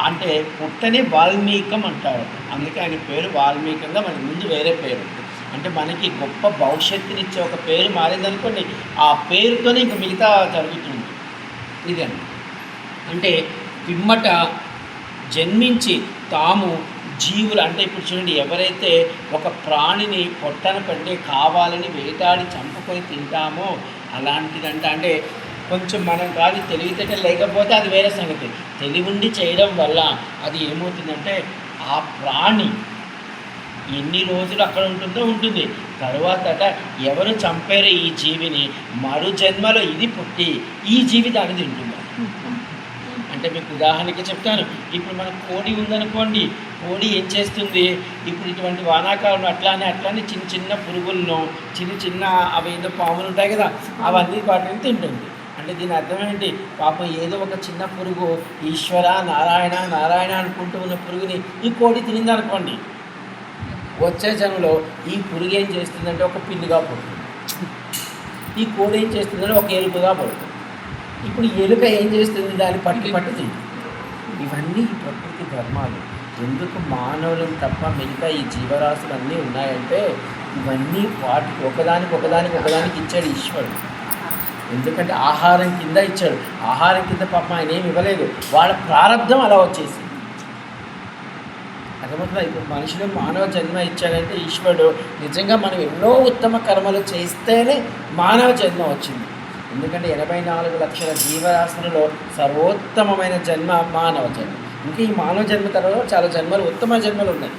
అంటే పుట్టని వాల్మీకం అంటారు. అందుకే ఆయన పేరు వాల్మీకంగా మనకి ముందు వేరే పేరు. అంటే మనకి గొప్ప భవిష్యత్తునిచ్చే ఒక పేరు మారిందనుకోండి, ఆ పేరుతోనే ఇంక మిగతా జరుగుతుంది. ఇది అంటే పిమ్మట జన్మించి తాము జీవులు అంటే ఇప్పుడు చూడండి, ఎవరైతే ఒక ప్రాణిని పొట్టన పెట్టి కావాలని వేటాడి చంపుకొని తింటామో అలాంటిదంట. అంటే కొంచెం మనం కానీ తెలివితేటలు లేకపోతే అది వేరే సంగతి. తెలివుండి చేయడం వల్ల అది ఏమవుతుందంటే ఆ ప్రాణి ఎన్ని రోజులు అక్కడ ఉంటుందో ఉంటుంది. తరువాత ఎవరు చంపారో ఈ జీవిని మరు జన్మలో ఇది పుట్టి ఈ జీవి దాన్ని తింటుంది. అంటే మీకు ఉదాహరణకి చెప్తాను. ఇప్పుడు మనకు కోడి ఉందనుకోండి, కోడి ఏం చేస్తుంది? ఇప్పుడు ఇటువంటి వానాకాలం అట్లానే చిన్న చిన్న పురుగులను చిన్న అవి ఏదో పాములు ఉంటాయి కదా, అవన్నీ వాటిని తింటుంది. అంటే దీని అర్థం ఏంటి? పాపం ఏదో ఒక చిన్న పురుగు ఈశ్వర నారాయణ నారాయణ అనుకుంటూ ఉన్న పురుగుని ఈ కోడి తినిందనుకోండి, వచ్చే జన్మలో ఈ పురుగు ఏం చేస్తుందంటే ఒక పిల్లిగా పుడుతుంది, ఈ కోడి ఏం చేస్తుందంటే ఒక ఎలుకగా పుడుతుంది. ఇప్పుడు ఎలుక ఏం చేస్తుంది? దాన్ని పట్టి తింటుంది. ఇవన్నీ ఈ ప్రకృతి ధర్మాలు. ఎందుకు మానవులను తప్ప మిగతా ఈ జీవరాశులు అన్నీ ఉన్నాయంటే ఇవన్నీ వాటికి ఒకదానికి ఇచ్చాడు ఈశ్వరుడు. ఎందుకంటే ఆహారం కింద ఇచ్చాడు. ఆహారం కింద పాపం ఆయన ఏమి ఇవ్వలేదు, వాళ్ళ ప్రారంధం అలా వచ్చేసి. అర్థమవుతుందా? ఇప్పుడు మనుషులు మానవ జన్మ ఇచ్చాడంటే ఈశ్వరుడు నిజంగా మనం ఎన్నో ఉత్తమ కర్మలు చేస్తేనే మానవ జన్మ వచ్చింది. ఎందుకంటే 84 లక్షల జీవరాశులలో సర్వోత్తమమైన జన్మ మానవ జన్మ. ఇంకా ఈ మానవ జన్మ తర్వాత చాలా జన్మలు ఉత్తమ జన్మలు ఉన్నాయి.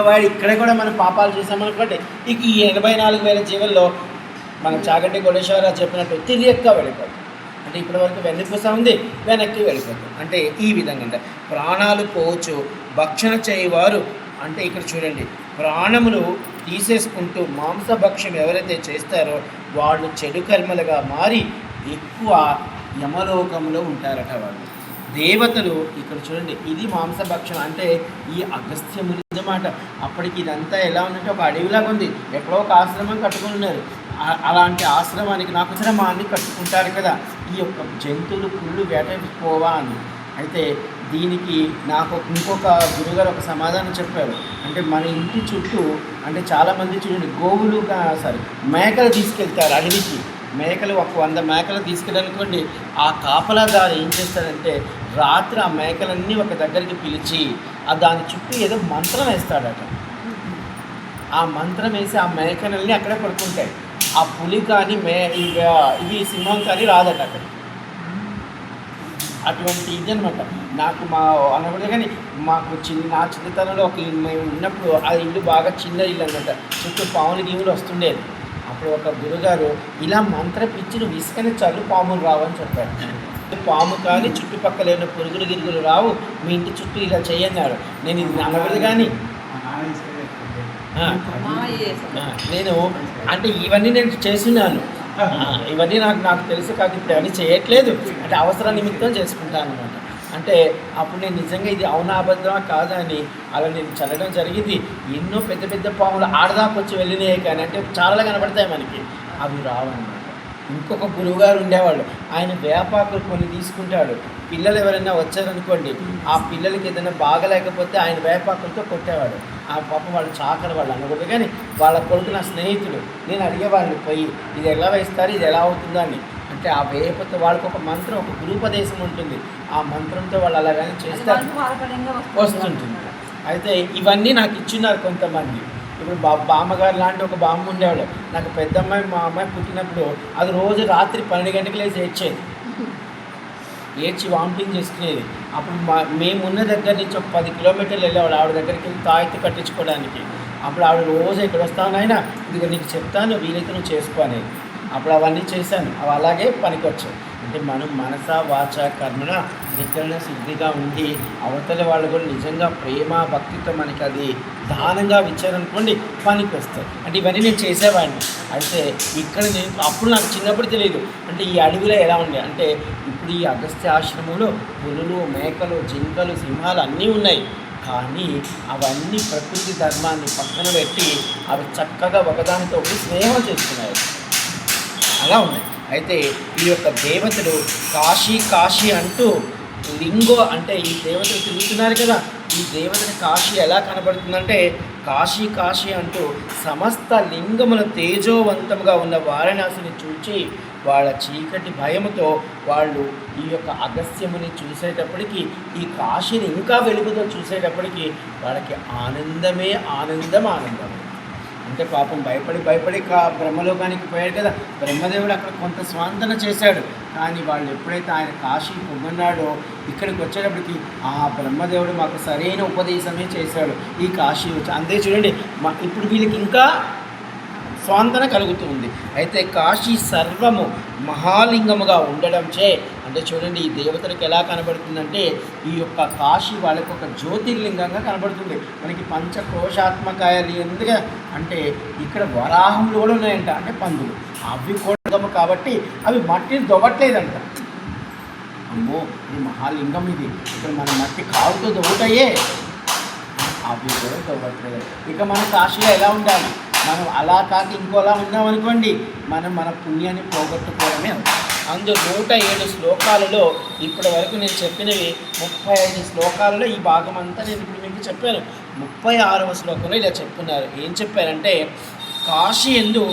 వాడు ఇక్కడ కూడా మనం పాపాలు చేసామనుకోండి, ఇక ఈ 84,000 జీవుల్లో మన చాగంటి కోటేశ్వరరావు చెప్పినట్టు తిరియక్క వెళ్ళిపోతుంది. అంటే ఇప్పటి వరకు వెన్నుపూస ఉంది, వెనక్కి వెళ్ళిపోతుంది. అంటే ఈ విధంగా ప్రాణాలు పోవచ్చు భక్షణ చేయవారు. అంటే ఇక్కడ చూడండి, ప్రాణములు తీసేసుకుంటూ మాంసభక్షం ఎవరైతే చేస్తారో వాళ్ళు చెడు కర్మలుగా మారి ఎక్కువ యమలోకంలో ఉంటారట వాళ్ళు. దేవతలు ఇక్కడ చూడండి, ఇది మాంసభక్షం. అంటే ఈ అగస్త్యముని అన్నమాట. అప్పటికి ఇదంతా ఎలా ఉందంటే ఒక అడవిలాగా ఉంది. ఎక్కడో ఒక ఆశ్రమం కట్టుకుని ఉన్నారు. అలాంటి ఆశ్రమానికి నాకుశ్రమాన్ని కట్టుకుంటారు కదా, ఈ యొక్క జంతువులు పుళ్ళు వేటపోవా అని. అయితే దీనికి నాకు ఇంకొక గురుగారు ఒక సమాధానం చెప్పారు. అంటే మన ఇంటి చుట్టూ అంటే చాలామంది చూడండి గోవులు మేకలు తీసుకెళ్తారు అడవికి. మేకలు ఒక 100 మేకలు తీసుకెళ్ళనుకోండి, ఆ కాపలాదారు ఏం చేస్తాడంటే రాత్రి ఆ మేకలన్నీ ఒక దగ్గరికి పిలిచి దాని చుట్టూ ఏదో మంత్రం వేస్తాడట. ఆ మంత్రం వేసి ఆ మేకలన్నీ అక్కడే పడుకుంటాయి. ఆ పులి కానీ ఇవి సింహం కానీ రాదట అక్కడ. అటువంటి ఇది అనమాట. నాకు మా అనకూడదు కానీ మాకు నా చిన్నతనంలో మేము ఉన్నప్పుడు ఆ ఇల్లు బాగా చిన్న ఇల్లు అనమాట. చుట్టూ పాములు గీములు వస్తుండేది. అప్పుడు ఒక గురుగారు ఇలా మంత్రపిచ్చి నువ్వు ఇసుకని చల్లు పాములు రావు అని చెప్పారు. పాము కానీ చుట్టుపక్కల ఏమైనా పురుగులు గిరుగులు రావు, మీ ఇంటి చుట్టూ ఇలా చేయన్నాడు. నేను ఇది అనకూడదు కానీ నేను అంటే ఇవన్నీ నేను చేస్తున్నాను. ఇవన్నీ నాకు తెలుసు కాదు, ఇప్పుడు అవన్నీ చేయట్లేదు. అంటే అవసర నిమిత్తం చేసుకుంటాను అనమాట. అంటే అప్పుడు నేను నిజంగా ఇది అవునా అబద్ధమా కాదా అని అలా నేను చల్లడం జరిగింది. ఎన్నో పెద్ద పెద్ద పాములు ఆడదాకా వచ్చి వెళ్ళినాయి కానీ అంటే చాలా కనబడతాయి మనకి, అవి రావన్నమాట. ఇంకొక గురువుగారు ఉండేవాళ్ళు, ఆయన వేపాకులు కొన్ని తీసుకుంటాడు. పిల్లలు ఎవరైనా వచ్చారనుకోండి, ఆ పిల్లలకి ఏదైనా బాగలేకపోతే ఆయన వేపాకులతో కొట్టేవాడు. ఆ పాప వాళ్ళు చాకలి వాళ్ళు అనకూడదు కానీ వాళ్ళ కొడుకు నా స్నేహితుడు. నేను అడిగేవాడిని పోయి ఇది ఎలా వేస్తారు, ఇది ఎలా అవుతుందో అని. అంటే ఆ వేపతో వాళ్ళకి ఒక మంత్రం, ఒక గురూపదేశం ఉంటుంది. ఆ మంత్రంతో వాళ్ళు అలాగని చేస్తారు, వస్తుంటుంది. అయితే ఇవన్నీ నాకు ఇచ్చినారు కొంతమంది. ఇప్పుడు బామ్మగారు లాంటి ఒక బామ్మ ఉండేవాళ్ళు. నాకు పెద్దమ్మాయి మా అమ్మాయి పుట్టినప్పుడు అది రోజు రాత్రి 12 గంటలకు లేచి ఏడ్చేది. ఏడ్చి వామిటింగ్ చేసుకునేది. అప్పుడు మేమున్న దగ్గర నుంచి ఒక 10 కిలోమీటర్లు వెళ్ళేవాడు ఆవిడ దగ్గరికి వెళ్ళి తాయితీ కట్టించుకోవడానికి. అప్పుడు ఆవిడ రోజు ఇక్కడ వస్తాను అయినా ఇదిగో నీకు చెప్తాను వీలైతే నువ్వు చేసుకో అనేది. అప్పుడు అవన్నీ చేశాను, అవి అలాగే పనికొచ్చాయి. అంటే మనం మనస వాచ కర్మణ ధిక్కరణ శుద్ధిగా ఉండి అవతల వాళ్ళు కూడా నిజంగా ప్రేమ భక్తితో మనకి అది దానంగా ఇచ్చారనుకోండి పనికి వస్తాయి. అంటే ఇవన్నీ నేను చేసేవాడిని. అయితే ఇక్కడ నేను అప్పుడు నాకు చిన్నప్పుడు తెలియదు అంటే ఈ అడవిలో ఎలా ఉండే అంటే ఇప్పుడు ఈ అగస్త్య ఆశ్రమంలో పులులు మేకలు జింకలు సింహాలు అన్నీ ఉన్నాయి. కానీ అవన్నీ ప్రకృతి ధర్మాన్ని పక్కన పెట్టి అవి చక్కగా ఒకదానితో ఒకటి స్నేహం చేస్తున్నాయి. అలా ఉన్నాయి. అయితే ఈ యొక్క దేవతలు కాశీ కాశీ అంటూ లింగో అంటే ఈ దేవతలు తిరుగుతున్నారు కదా, ఈ దేవతని కాశీ ఎలా కనబడుతుందంటే కాశీ కాశీ అంటూ సమస్త లింగముల తేజోవంతముగా ఉన్న వారణాసిని చూచి వాళ్ళ చీకటి భయముతో వాళ్ళు ఈ యొక్క అగస్త్యముని చూసేటప్పటికి ఈ కాశీని ఇంకా వెలుగుతో చూసేటప్పటికి వాళ్ళకి ఆనందమే ఆనందం ఆనందం. అంటే పాపం భయపడి బ్రహ్మలోకానికి పోయాడు కదా, బ్రహ్మదేవుడు అక్కడ కొంత స్వాంతన చేశాడు. కానీ వాళ్ళు ఎప్పుడైతే ఆయన కాశీ పొందన్నాడో ఇక్కడికి వచ్చేటప్పటికి ఆ బ్రహ్మదేవుడు మాకు సరైన ఉపదేశమే చేశాడు. ఈ కాశీ వచ్చి అంతే చూడండి ఇప్పుడు వీళ్ళకి ఇంకా స్వాంతన కలుగుతూ ఉంది. అయితే కాశీ సర్వము మహాలింగముగా ఉండడంచే అంటే చూడండి ఈ దేవతలకు ఎలా కనబడుతుందంటే ఈ యొక్క కాశీ వాళ్ళకి ఒక జ్యోతిర్లింగంగా కనబడుతుంది. మనకి పంచకోశాత్మకాయలు ఎందుకు అంటే ఇక్కడ వరాహములు కూడా ఉన్నాయంట, అంటే పందులు అవి కూడా కాబట్టి అవి మట్టిని దొవ్వట్లేదంట. అమ్మో ఇది మహాలింగం, ఇది ఇక్కడ మన మట్టి కాలుతో దొవ్వుతాయే, అవి కూడా దొవ్వట్లేదు. ఇక మన కాశీలో ఎలా ఉండాలి, మనం అలా కాక ఇంకోలా ఉన్నామనుకోండి మనం మన పుణ్యాన్ని పోగొట్టుకోవడమే. అందులో 107 శ్లోకాలలో ఇప్పటి వరకు నేను చెప్పినవి 35 శ్లోకాలలో ఈ భాగం అంతా నేను ఇప్పుడు మీకు చెప్పాను. 36వ శ్లోకంలో ఇలా చెప్తున్నారు. ఏం చెప్పారంటే కాశీ యందు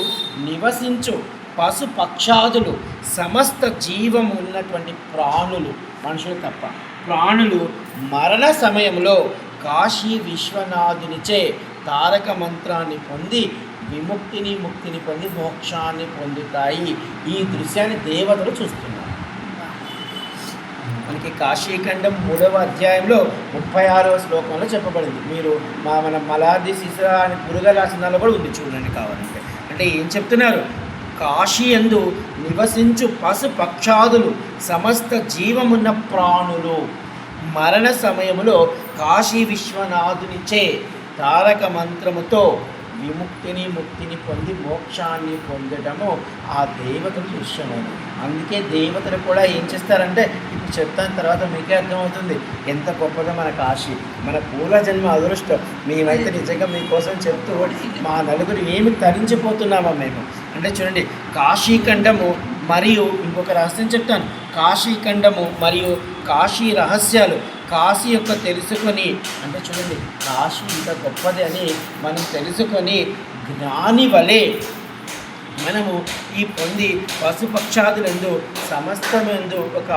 నివసించు పశు పక్షాదులు సమస్త జీవం ఉన్నటువంటి ప్రాణులు, మనుషులు తప్ప ప్రాణులు మరణ సమయంలో కాశీ విశ్వనాథునిచే తారక మంత్రాన్ని పొంది విముక్తిని ముక్తిని పొంది మోక్షాన్ని పొందుతాయి. ఈ దృశ్యాన్ని దేవతలు చూస్తున్నారు. మనకి కాశీఖండం 3వ అధ్యాయంలో 36వ శ్లోకంలో చెప్పబడింది. మీరు మన మలాది శిశుర అని పురుగలాసనాలు కూడా ఉంది, చూడండి కావాలంటే. అంటే ఏం చెప్తున్నారు, కాశీ యందు నివసించు పశు పక్షాదులు సమస్త జీవమున్న ప్రాణులు మరణ సమయములో కాశీ విశ్వనాథునిచే తారక మంత్రముతో విముక్తిని ముక్తిని పొంది మోక్షాన్ని పొందడము ఆ దేవతల దృశ్యమైనది. అందుకే దేవతలు కూడా ఏం చేస్తారంటే ఇప్పుడు చెప్తాను, తర్వాత మీకే అర్థమవుతుంది ఎంత గొప్పగా మన కాశీ, మన పూర్వజన్మ అదృష్టం. మేమైతే నిజంగా మీకోసం చెప్తూ మా నలుగురు ఏమి తరించిపోతున్నామా మేము అంటే చూడండి కాశీఖండము మరియు ఇంకొక రహస్యం చెప్తాను, కాశీఖండము మరియు కాశీ రహస్యాలు కాశీ యొక్క తెలుసుకొని అంటే చూడండి కాశీ ఇంత గొప్పది అని మనం తెలుసుకొని జ్ఞాని వలె మనము ఈ పొంది పశుపక్షాదులందు సమస్తమందు ఒక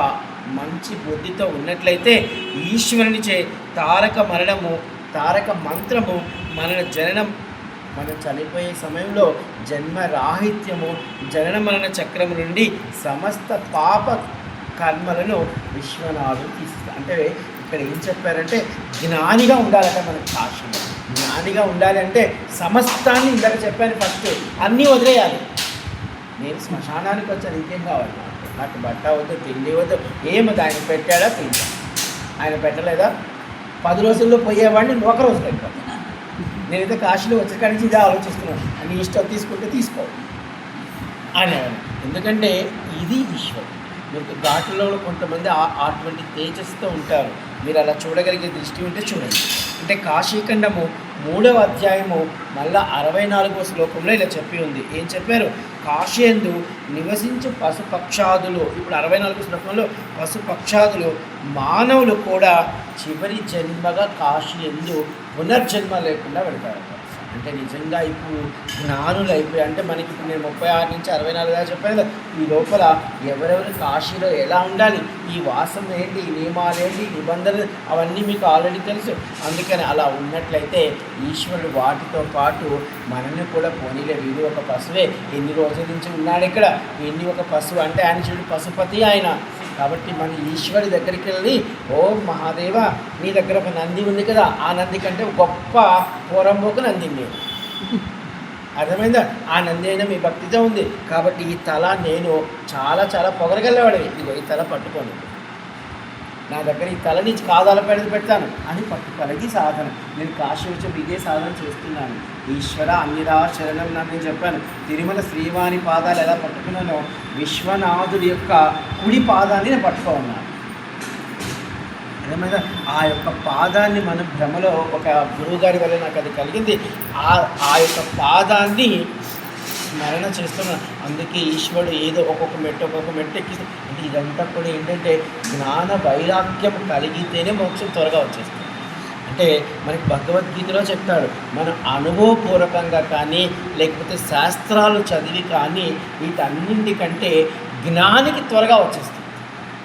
మంచి బుద్ధితో ఉన్నట్లయితే ఈశ్వరునిచే తారక మంత్రము మన జననం మనం చనిపోయే సమయంలో జన్మరాహిత్యము జనన మరణ చక్రము నుండి సమస్త పాప కర్మలను విశ్వనాథుడు తీస్తారు. అంటే ఇక్కడ ఏం చెప్పారంటే జ్ఞానిగా ఉండాలంటే మనకి కాశీలో జ్ఞానిగా ఉండాలి అంటే సమస్తాన్ని ఇందాక చెప్పాను, ఫస్ట్ అన్నీ వదిలేయాలి. నేను శ్మశానానికి వచ్చాను, ఇంకేం కావాలి నాకు బట్ట వద్దు తిండి వద్దు, ఏమది ఆయన పెట్టాడా తింటా, ఆయన పెట్టలేదా 10 రోజుల్లో పోయేవాడిని 1 రోజు అయిపోతాను. నేనైతే కాశీలో వచ్చే కాడి నుంచి ఇదే ఆలోచిస్తున్నాను, నీ ఇష్టం తీసుకుంటే తీసుకో అనేవాడు. ఎందుకంటే ఇది ఈశ్వరుడు. మీకు ఘాట్లో కొంతమంది అటువంటి తేజస్తో ఉంటారు, మీరు అలా చూడగలిగే దృష్టి ఉంటే చూడండి. అంటే కాశీఖండము 3వ అధ్యాయము మళ్ళా 64వ శ్లోకంలో ఇలా చెప్పి ఉంది. ఏం చెప్పారు, కాశీ యందు నివసించు పశుపక్షాదులు. ఇప్పుడు 64వ శ్లోకంలో పశుపక్షాదులు మానవులు కూడా చివరి జన్మగా కాశీ యందు పునర్జన్మ లేకుండా వెళ్తారు. అంటే నిజంగా ఇప్పుడు జ్ఞానులు అయిపోయి, అంటే మనకి ఇప్పుడు నేను 36 నుంచి 64 దాకా చెప్పాను కదా, ఈ లోపల ఎవరెవరు కాశీలో ఎలా ఉండాలి, ఈ వాసం ఏంటి, ఈ నియమాలు ఏంటి, నిబంధనలు అవన్నీ మీకు ఆల్రెడీ తెలుసు. అందుకని అలా ఉన్నట్లయితే ఈశ్వరుడు వాటితో పాటు మనల్ని కూడా పోనీలే, వీడు ఒక పశువే, ఎన్ని రోజుల నుంచి ఉన్నాడు ఇక్కడ, ఎన్ని ఒక పశువు అంటే ఆయన చూడు పశుపతి ఆయన. కాబట్టి మన ఈశ్వరి దగ్గరికి వెళ్ళి, ఓ మహాదేవ నీ దగ్గర ఒక నంది ఉంది కదా, ఆ నంది కంటే గొప్ప పోరంబోకు నంది లేదు, అర్థమైందా? ఆ నంది అయినా మీ భక్తితో ఉంది కాబట్టి ఈ తల నేను చాలా చాలా పొగరగలవాడివి, ఇదిగో ఈ తల పట్టుకోండి, నా దగ్గర ఈ తల నుంచి కాదాల పెడతాను అని పట్టుకోలకి సాధన. నేను కాశీ వచ్చి ఇదే సాధన చేస్తున్నాను. ఈశ్వర అన్నిరా శరణం నేను చెప్పాను. తిరుమల శ్రీవారి పాదాలు ఎలా పట్టుకున్నానో విశ్వనాథుడి యొక్క కుడి పాదాన్ని నేను పట్టుకోన్నాను. అదేమైనా ఆ యొక్క పాదాన్ని మనం భ్రమలో ఒక గురువుగారి వల్ల నాకు అది కలిగింది. ఆ యొక్క పాదాన్ని స్మరణ చేస్తున్నాను. అందుకే ఈశ్వరుడు ఏదో ఒక్కొక్క మెట్టు ఎక్కిస్తూ, అంటే ఇదంతా కూడా ఏంటంటే జ్ఞాన వైరాగ్యం కలిగితేనే మోక్షం త్వరగా వచ్చేస్తుంది. అంటే మనకి భగవద్గీతలో చెప్తాడు, మనం అనుభవపూర్వకంగా కానీ లేకపోతే శాస్త్రాలు చదివి కానీ వీటన్నింటికంటే జ్ఞానికి త్వరగా వచ్చేస్తుంది.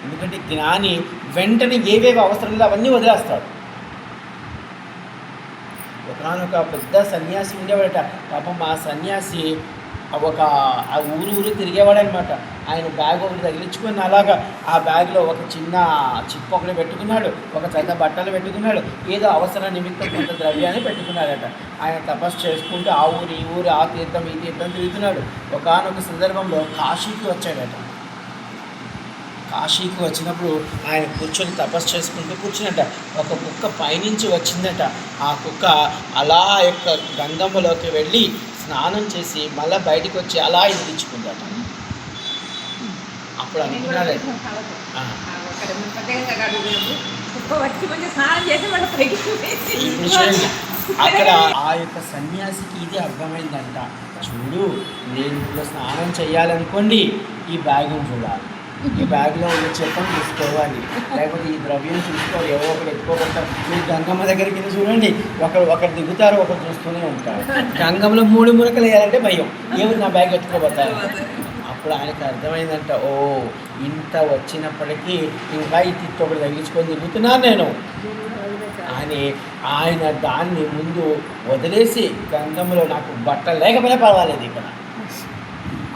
ఎందుకంటే జ్ఞాని వెంటనే ఏవేవి అవసరం లేదో అవన్నీ వదిలేస్తాడు. ఒకనొక పెద్ద సన్యాసి ఉండేవాడట. పాపం ఆ సన్యాసి ఆ ఊరు తిరిగేవాడు అనమాట. ఆయన బ్యాగ్ ఒకటి తగిలించుకొని అలాగా ఆ బ్యాగ్లో ఒక చిన్న చిప్ ఒకటి పెట్టుకున్నాడు, ఒక చెత్త బట్టలు పెట్టుకున్నాడు, ఏదో అవసర నిమిత్తం కొంత ద్రవ్యాన్ని పెట్టుకున్నాడట. ఆయన తపస్సు చేసుకుంటూ ఆ ఊరు ఈ ఊరు, ఆ తీర్థం ఈ తీర్థం తిరుగుతున్నాడు. ఒకానొక సందర్భంలో కాశీకి వచ్చాడట. కాశీకి వచ్చినప్పుడు ఆయన కూర్చొని తపస్సు చేసుకుంటూ కూర్చున్నట. ఒక కుక్క పైనుంచి వచ్చిందట. ఆ కుక్క అలా యొక్క గంగమ్మలోకి వెళ్ళి స్నానం చేసి మళ్ళీ బయటికి వచ్చి అలా ఇదిలించుకుందట. అప్పుడు అనుకున్నాడు, ఇప్పుడు చూడండి అక్కడ ఆ యొక్క సన్యాసికి ఇది అర్థమైందంట. చూడు, నేను ఇప్పుడు స్నానం చేయాలనుకోండి, ఈ బ్యాగ్ను చూడాలి, ఈ బ్యాగ్లో ఉన్న చెప్పని చూసుకోవాలి, లేకపోతే ఈ ద్రవ్యం చూసుకోవాలి, ఎవరో ఒకరు ఎక్కువబడతారు. మీరు గంగమ్మ దగ్గరికి చూడండి, ఒకరు దిగుతారు, ఒకరు చూస్తూనే ఉంటారు. గంగమ్మలో 3 మునకలు వేయాలంటే భయం, ఎవరు నా బ్యాగ్ ఎత్తుకోబోతారు. అప్పుడు ఆయనకు అర్థమైందంట, ఓ ఇంత వచ్చినప్పటికీ ఇంకా ఈ తిట్టు ఒకటి తగ్గించుకొని దిగుతున్నాను నేను అని. ఆయన దాన్ని ముందు వదిలేసి గంగమ్మలో నాకు బట్టలు లేకపోయినా పర్వాలేదు ఇక్కడ.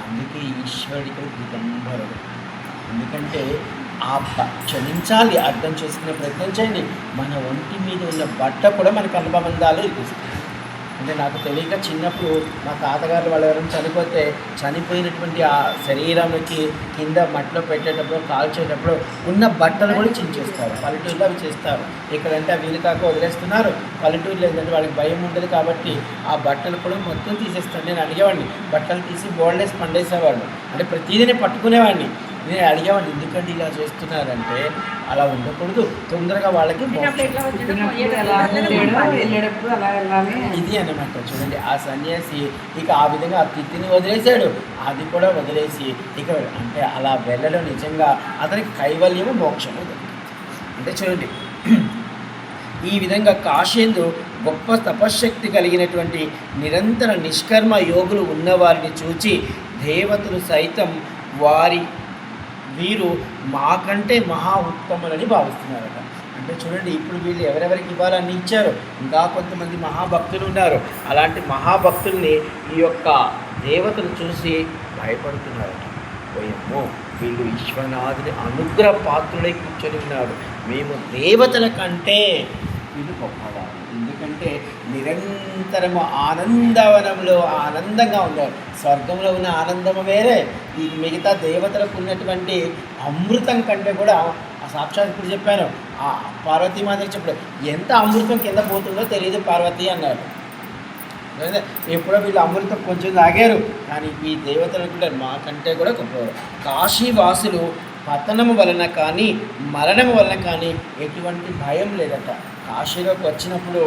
అందుకే ఈశ్వరుడికి దిగంబరుడు. ఎందుకంటే క్షమించాలి, అర్థం చేసుకునే ప్రయత్నం చేయండి. మన ఒంటి మీద ఉన్న బట్ట కూడా మనకు అనుబంధాలు ఇస్తుంది. అంటే నాకు తెలియక చిన్నప్పుడు మా తాతగారు వాళ్ళు ఎవరైనా చనిపోతే చనిపోయినటువంటి ఆ శరీరానికి కింద మట్టిలో పెట్టేటప్పుడు కాల్చేటప్పుడు ఉన్న బట్టలు కూడా చించేస్తారు. పల్లెటూరులో అవి చేస్తారు. ఇక్కడంటే వీలు కాక వదిలేస్తున్నారు. పల్లెటూరులో ఏంటంటే వాళ్ళకి భయం ఉంటుంది కాబట్టి ఆ బట్టలు కూడా మొత్తం తీసేస్తాను. నేను అడిగేవాడిని, బట్టలు తీసి బోల్డేసి పండేసేవాళ్ళు, అంటే ప్రతిదీనే పట్టుకునేవాడిని. నేను అడిగేవాడిని, ఎందుకంటే ఇలా చేస్తున్నారంటే అలా ఉండకూడదు, తొందరగా వాళ్ళకి ఇది అన్నమాట. చూడండి ఆ సన్యాసి ఇక ఆ విధంగా ఆ తిత్తిని వదిలేశాడు, అది కూడా వదిలేసి ఇక అంటే అలా వెళ్ళడం నిజంగా అతనికి కైవల్యము మోక్షము. అంటే చూడండి ఈ విధంగా కాశీందు గొప్ప తపశ్శక్తి కలిగినటువంటి నిరంతర నిష్కర్మ యోగులు ఉన్నవారిని చూచి దేవతలు సైతం వీరు మాకంటే మహా ఉత్తములని భావిస్తున్నారట. అంటే చూడండి ఇప్పుడు వీళ్ళు ఎవరెవరికి ఇవ్వాలని ఇచ్చారు, ఇంకా కొంతమంది మహాభక్తులు ఉన్నారు. అలాంటి మహాభక్తుల్ని ఈ యొక్క దేవతలు చూసి భయపడుతున్నారట. పోయేమో వీళ్ళు ఈశ్వరనాథుని అనుగ్రహ పాత్రులై కూర్చొని ఉన్నారు, మేము దేవతల కంటే వీళ్ళు గొప్పవారు. ఎందుకంటే నిరంతరము ఆనందవనంలో ఆనందంగా ఉన్నారు. స్వర్గంలో ఉన్న ఆనందము వేరే, ఈ మిగతా దేవతలకు ఉన్నటువంటి అమృతం కంటే కూడా సాక్షాత్ ఇప్పుడు చెప్పాను, ఆ పార్వతీమాత చెప్పాడు, ఎంత అమృతం కింద పోతుందో తెలియదు పార్వతి అన్నాడు. ఎప్పుడో వీళ్ళు అమృతం కొంచెం తాగారు, కానీ ఈ దేవతలకు కూడా మాకంటే కూడా గొప్పవారు. కాశీవాసులు పతనము వలన కానీ మరణము వలన కానీ ఎటువంటి భయం లేదట. కాశీలోకి వచ్చినప్పుడు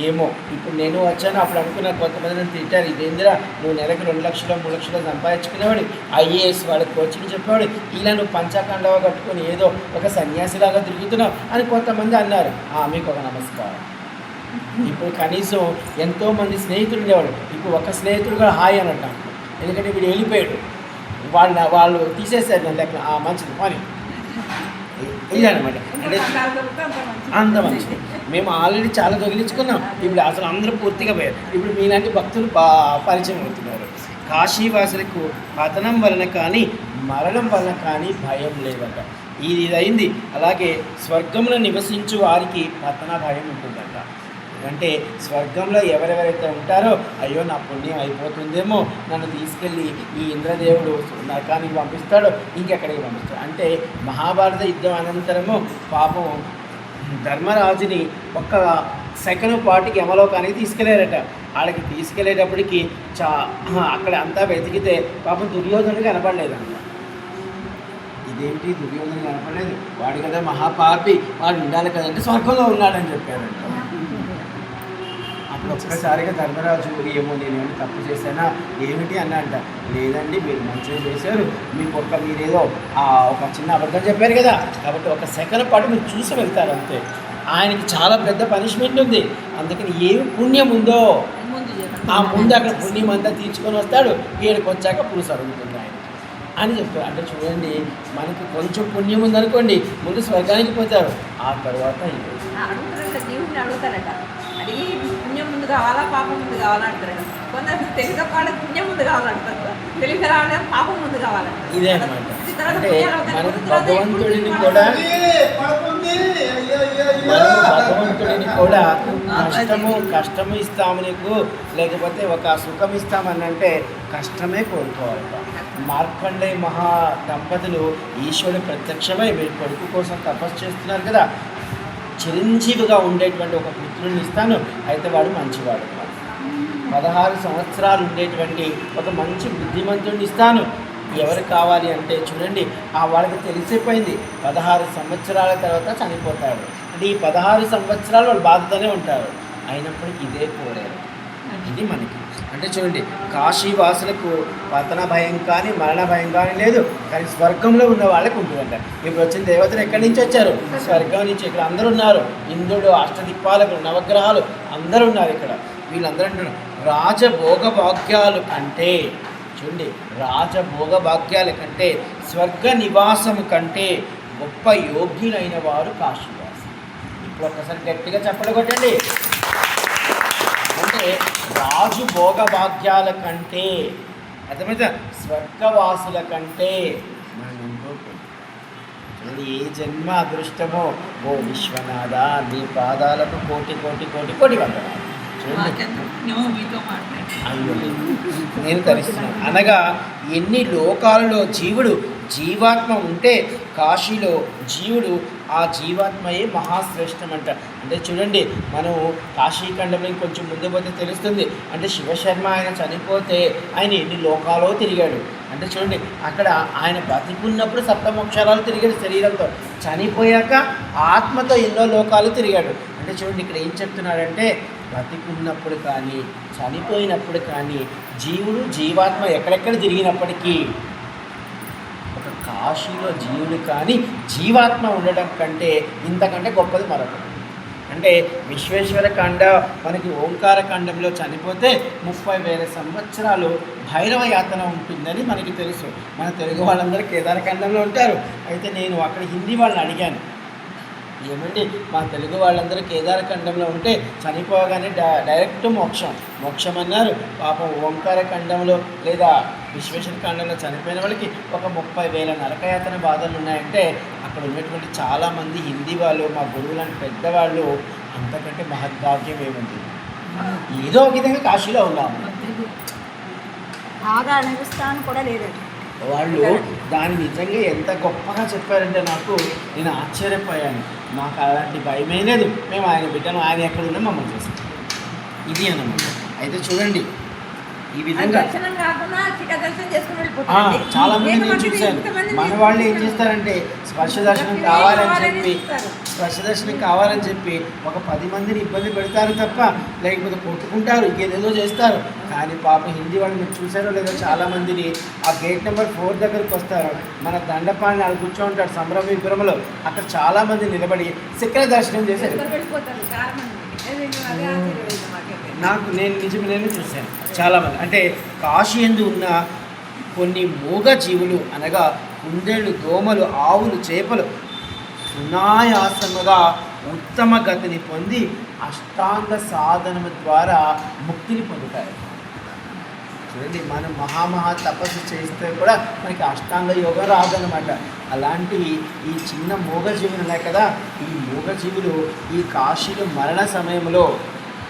ఏమో ఇప్పుడు నేను వచ్చాను, అప్పుడు అనుకున్న కొంతమంది నన్ను తిట్టారు, ఇదేందిరా నువ్వు నెలకు 2 లక్షలు 3 లక్షలు సంపాదించుకునేవాడు, ఐఏఎస్ వాళ్ళకి కోచింగ్ చెప్పేవాడు, ఇలా నువ్వు పంచకండవ కట్టుకొని ఏదో ఒక సన్యాసిలాగా తిరుగుతున్నావు అని కొంతమంది అన్నారు. మీకు ఒక నమస్కారం. ఇప్పుడు కనీసం ఎంతోమంది స్నేహితులు ఉండేవాడు, ఇప్పుడు ఒక స్నేహితుడు కూడా హాయ్ అని అంటాం, ఎందుకంటే వీడు వెళ్ళిపోయాడు, వాళ్ళు తీసేసారు నన్ను లెక్క మంచిది పని ఇదనమాట. అంటే అంత మంచిది. మేము ఆల్రెడీ చాలా తగిలించుకున్నాం, ఇప్పుడు అసలు అందరూ పూర్తిగా పోయారు. ఇప్పుడు మీలాంటి భక్తులు పరిచయం అవుతున్నారు. కాశీవాసులకు పతనం వలన కానీ మరణం వలన కానీ భయం లేదట. ఇది అయింది. అలాగే స్వర్గంలో నివసించు వారికి పతన భయం ఉంటుందట. అంటే స్వర్గంలో ఎవరెవరైతే ఉంటారో అయ్యో నా పుణ్యం అయిపోతుందేమో, నన్ను తీసుకెళ్ళి ఈ ఇంద్రదేవుడు నరకానికి పంపిస్తాడో ఇంకెక్కడికి పంపిస్తాడు. అంటే మహాభారత యుద్ధం అనంతరము పాపం ధర్మరాజుని ఒక్క సెకండ్ పాటుకి యమలోకానికి తీసుకెళ్ళారట. వాళ్ళకి తీసుకెళ్ళేటప్పటికి అక్కడ అంతా వెతికితే పాపం దుర్యోధనుడికి కనపడలేదంట. ఇదేంటి దుర్యోధనుడు కనపడలేదు, వాడు కదా మహాపాపి, వాడు ఉండాలి కదంటే స్వర్గంలో ఉన్నాడని చెప్పారంట. అప్పుడు ఒక్కసారిగా ధర్మరాజు ఏమో నేనేమో తప్పు చేశానా ఏమిటి అన్నంట. లేదండి మీరు మంచిగా చేశారు, మీకు మీరేదో ఒక చిన్న అబద్ధం చెప్పారు కదా, కాబట్టి ఒక సెకండ్ పాటు మీరు చూసి వెళ్తారు అంతే. ఆయనకి చాలా పెద్ద పనిష్మెంట్ ఉంది, అందుకని ఏమి పుణ్యం ఉందో ఆ ముందు అక్కడ పుణ్యం అంతా తీర్చుకొని వస్తాడు, వీడికి వచ్చాక పులుసు అడుగుతుంది ఆయన అని చెప్తారు. అంటే చూడండి, మనకి కొంచెం పుణ్యం ఉందనుకోండి ముందు స్వర్గానికి పోతారు, ఆ తర్వాత అడుగుతారట, అడిగి పుణ్యం ముందు కావాలా పాపం ముందు కావాలా అంటారు. కొందరు తెలుగు పాడే పుణ్యం ముందు కావాలంటారు, తెలుగు రావాలే పాపం ముందు కావాలంటారు. ఇదే అనమాట. అంటే మనకు భగవంతుడిని కూడా కష్టము ఇస్తాము నీకు, లేకపోతే ఒక సుఖం ఇస్తామని అంటే కష్టమే కోరుకోవాలి. మార్కండేయ మహా దంపతులు ఈశ్వరుడు ప్రత్యక్షమై మీరు కొడుకు కోసం తపస్సు చేస్తున్నారు కదా, చిరంజీవిగా ఉండేటువంటి ఒక పుత్రుడిని ఇస్తాను, అయితే వాడు మంచివాడు, 16 సంవత్సరాలు ఉండేటువంటి ఒక మంచి బుద్ధిమంతుడిని ఇస్తాను. ఎవరు కావాలి అంటే చూడండి, వాళ్ళకి తెలిసిపోయింది 16 సంవత్సరాల తర్వాత చనిపోతాడు. అంటే ఈ 16 సంవత్సరాలు వాళ్ళు బాధతోనే ఉంటారు, అయినప్పటికీ ఇదే కోరారు. ఇది మనకి అంటే చూడండి, కాశీవాసులకు పతన భయం కానీ మరణ భయం కానీ లేదు, కానీ స్వర్గంలో ఉన్న వాళ్ళకి ఉంటుందంట. ఇప్పుడు వచ్చిన దేవతలు ఎక్కడి నుంచి వచ్చారు? స్వర్గం నుంచి. ఇక్కడ అందరూ ఉన్నారు, ఇంద్రుడు, అష్టదిక్పాలకులు, నవగ్రహాలు అందరూ ఉన్నారు ఇక్కడ. వీళ్ళందరూ అంటున్నారు రాజభోగ భాగ్యాలు కంటే, చూడండి, రాజభోగ భాగ్యాల కంటే స్వర్గ నివాసము కంటే గొప్ప యోగ్యులైన వారు కాశీవాసు. ఇప్పుడు ఒక్కసారి గట్టిగా చప్పట్లు కొట్టండి. అంటే రాజు భోగ భాగ్యాల కంటే, అర్థమైతే స్వర్గవాసుల కంటే మనం ఇంకోటి ఏ జన్మ అదృష్టమో ఓ విశ్వనాథ నీ పాదాలకు కోటి కోటి కోటి కోటి వందనాలు. అయ్యో నేను తరిస్తున్నాను. అనగా ఎన్ని లోకాలలో జీవాత్మ ఉంటే కాశీలో జీవుడు ఆ జీవాత్మయే మహాశ్రేష్టం అంట. అంటే చూడండి, మనం కాశీఖండంలో కొంచెం ముందు పోతే తెలుస్తుంది. అంటే శివశర్మ ఆయన చనిపోతే ఆయన ఎన్ని లోకాలో తిరిగాడు. అంటే చూడండి, అక్కడ ఆయన బతికున్నప్పుడు సప్తమోక్షరాలు తిరిగాడు శరీరంతో, చనిపోయాక ఆత్మతో ఎన్నో లోకాలు తిరిగాడు. అంటే చూడండి, ఇక్కడ ఏం చెప్తున్నాడంటే బతికున్నప్పుడు కానీ చనిపోయినప్పుడు కానీ జీవుడు జీవాత్మ ఎక్కడెక్కడ తిరిగినప్పటికీ ఒక కాశీలో జీవుడు కానీ జీవాత్మ ఉండడం కంటే ఇంతకంటే గొప్పది మరొకటి. అంటే విశ్వేశ్వర ఖండ మనకి ఓంకార ఖండంలో చనిపోతే 30,000 సంవత్సరాలు భైరవ యాతన ఉంటుందని మనకి తెలుసు. మన తెలుగు వాళ్ళందరూ కేదార ఖండంలో ఉంటారు. అయితే నేను అక్కడ హిందీ వాళ్ళని అడిగాను, ఏమండి మా తెలుగు వాళ్ళందరూ కేదార ఖండంలో ఉంటే చనిపోగానే డైరెక్ట్ మోక్షం అన్నారు. పాపం ఓంకార ఖండంలో లేదా విశ్వేశ్వర ఖండంలో చనిపోయిన వాళ్ళకి ఒక 30,000 నరకయాతన బాధలు ఉన్నాయంటే అక్కడ ఉన్నటువంటి చాలామంది హిందీ వాళ్ళు, మా గురువులాంటి పెద్దవాళ్ళు, అంతకంటే మహద్భాగ్యం ఏముంది? ఏదో ఒక విధంగా కాశీలో ఉన్నాము. కూడా లేదండి వాళ్ళు దాన్ని నిజంగా ఎంత గొప్పగా చెప్పారంటే నేను ఆశ్చర్యపోయాను. మాకు అలాంటి భయమే లేదు, మేము ఆయన బిడ్డను, ఆయన ఎక్కడున్నా మమ్మల్ని చేస్తాం. ఇది అన్నమాట. అయితే చూడండి, ఈ విధంగా చాలా మంది నేను చూశాను. మన వాళ్ళు ఏం చేస్తారంటే స్పర్శ దర్శనం కావాలని చెప్పి ఒక 10 మందిని ఇబ్బంది పెడతారు తప్ప, లేకపోతే కొట్టుకుంటారు, ఇంకేదేదో చేస్తారు. కానీ పాప హిందీ వాళ్ళు మీరు చూసారో లేదో చాలామందిని ఆ గేట్ నెంబర్ 4 దగ్గరికి వస్తారు, మన దండపాణి వాళ్ళు కూర్చోంటాడు సంభ్రమ విభ్రమలో, అక్కడ చాలామంది నిలబడి శిఖర దర్శనం చేశారు. అదే ఆశ్చర్యమైంది మాకైతే. నేను చూశాను చాలామంది అంటే కాశీ యందు ఉన్న కొన్ని మూగ జీవులు అనగా కుందేళ్ళు, దోమలు, ఆవులు, చేపలు సునాయాసముగా ఉత్తమ గతిని పొంది అష్టాంగ సాధనము ద్వారా ముక్తిని పొందుతాయి. చూడండి, మనం మహా తపస్సు చేస్తే కూడా మనకి అష్టాంగ యోగం రాదనమాట. అలాంటి ఈ చిన్న మూగజీవులు ఉన్నాయి కదా, ఈ మూగజీవులు ఈ కాశీలో మరణ సమయంలో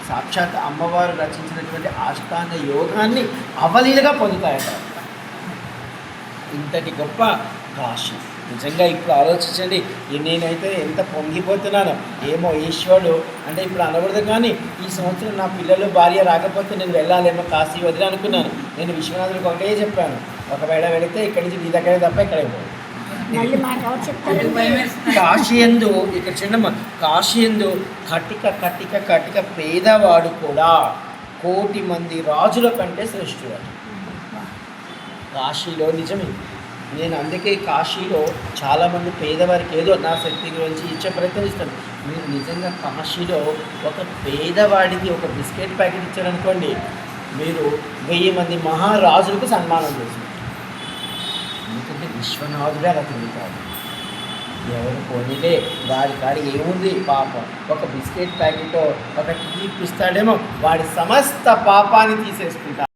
సాక్షాత్ అమ్మవారు రచించినటువంటి అష్టాంగ యోగాన్ని అవలీలగా పొందుతాయట. ఇంతటి గొప్ప కాశీ నిజంగా ఇప్పుడు ఆలోచించండి. నేనైతే ఎంత పొంగిపోతున్నానో ఏమో. ఈశ్వరుడు అంటే ఇప్పుడు అనకూడదు, కానీ ఈ సంవత్సరం నా పిల్లలు భార్య రాకపోతే నేను వెళ్ళాలేమో కాశీ వదిలి అనుకున్నాను. నేను విశ్వనాథుడికి ఒకటే చెప్పాను, ఒకవేళ వెళితే ఇక్కడి నుంచి నీ దగ్గరే తప్ప ఇక్కడే కాశీయందు ఇక్కడ చిన్నమ్మ కాశీయందు కటిక కటిక కటిక పేదవాడు కూడా 1,000,000 మంది రాజుల కంటే శ్రేష్ఠుడు. కాశీలో నిజమే. నేను అందుకే కాశీలో చాలామంది పేదవారికి ఏదో నా శక్తి గురించి ఇచ్చే ప్రయత్నం ఇస్తాను. మీరు నిజంగా కాశీలో ఒక పేదవాడికి ఒక బిస్కెట్ ప్యాకెట్ ఇచ్చారనుకోండి, మీరు 1000 మంది మహారాజులకు సన్మానం చేస్తారు. ఎందుకంటే విశ్వనాథుడే అలా తిరుగుతాడు. ఎవరు పోనీలే, వాడి కాడి ఏముంది పాపం, ఒక బిస్కెట్ ప్యాకెట్ ఒక టీ ఇప్పిస్తాడేమో, వాడి సమస్త పాపాన్ని తీసేసుకుంటాడు.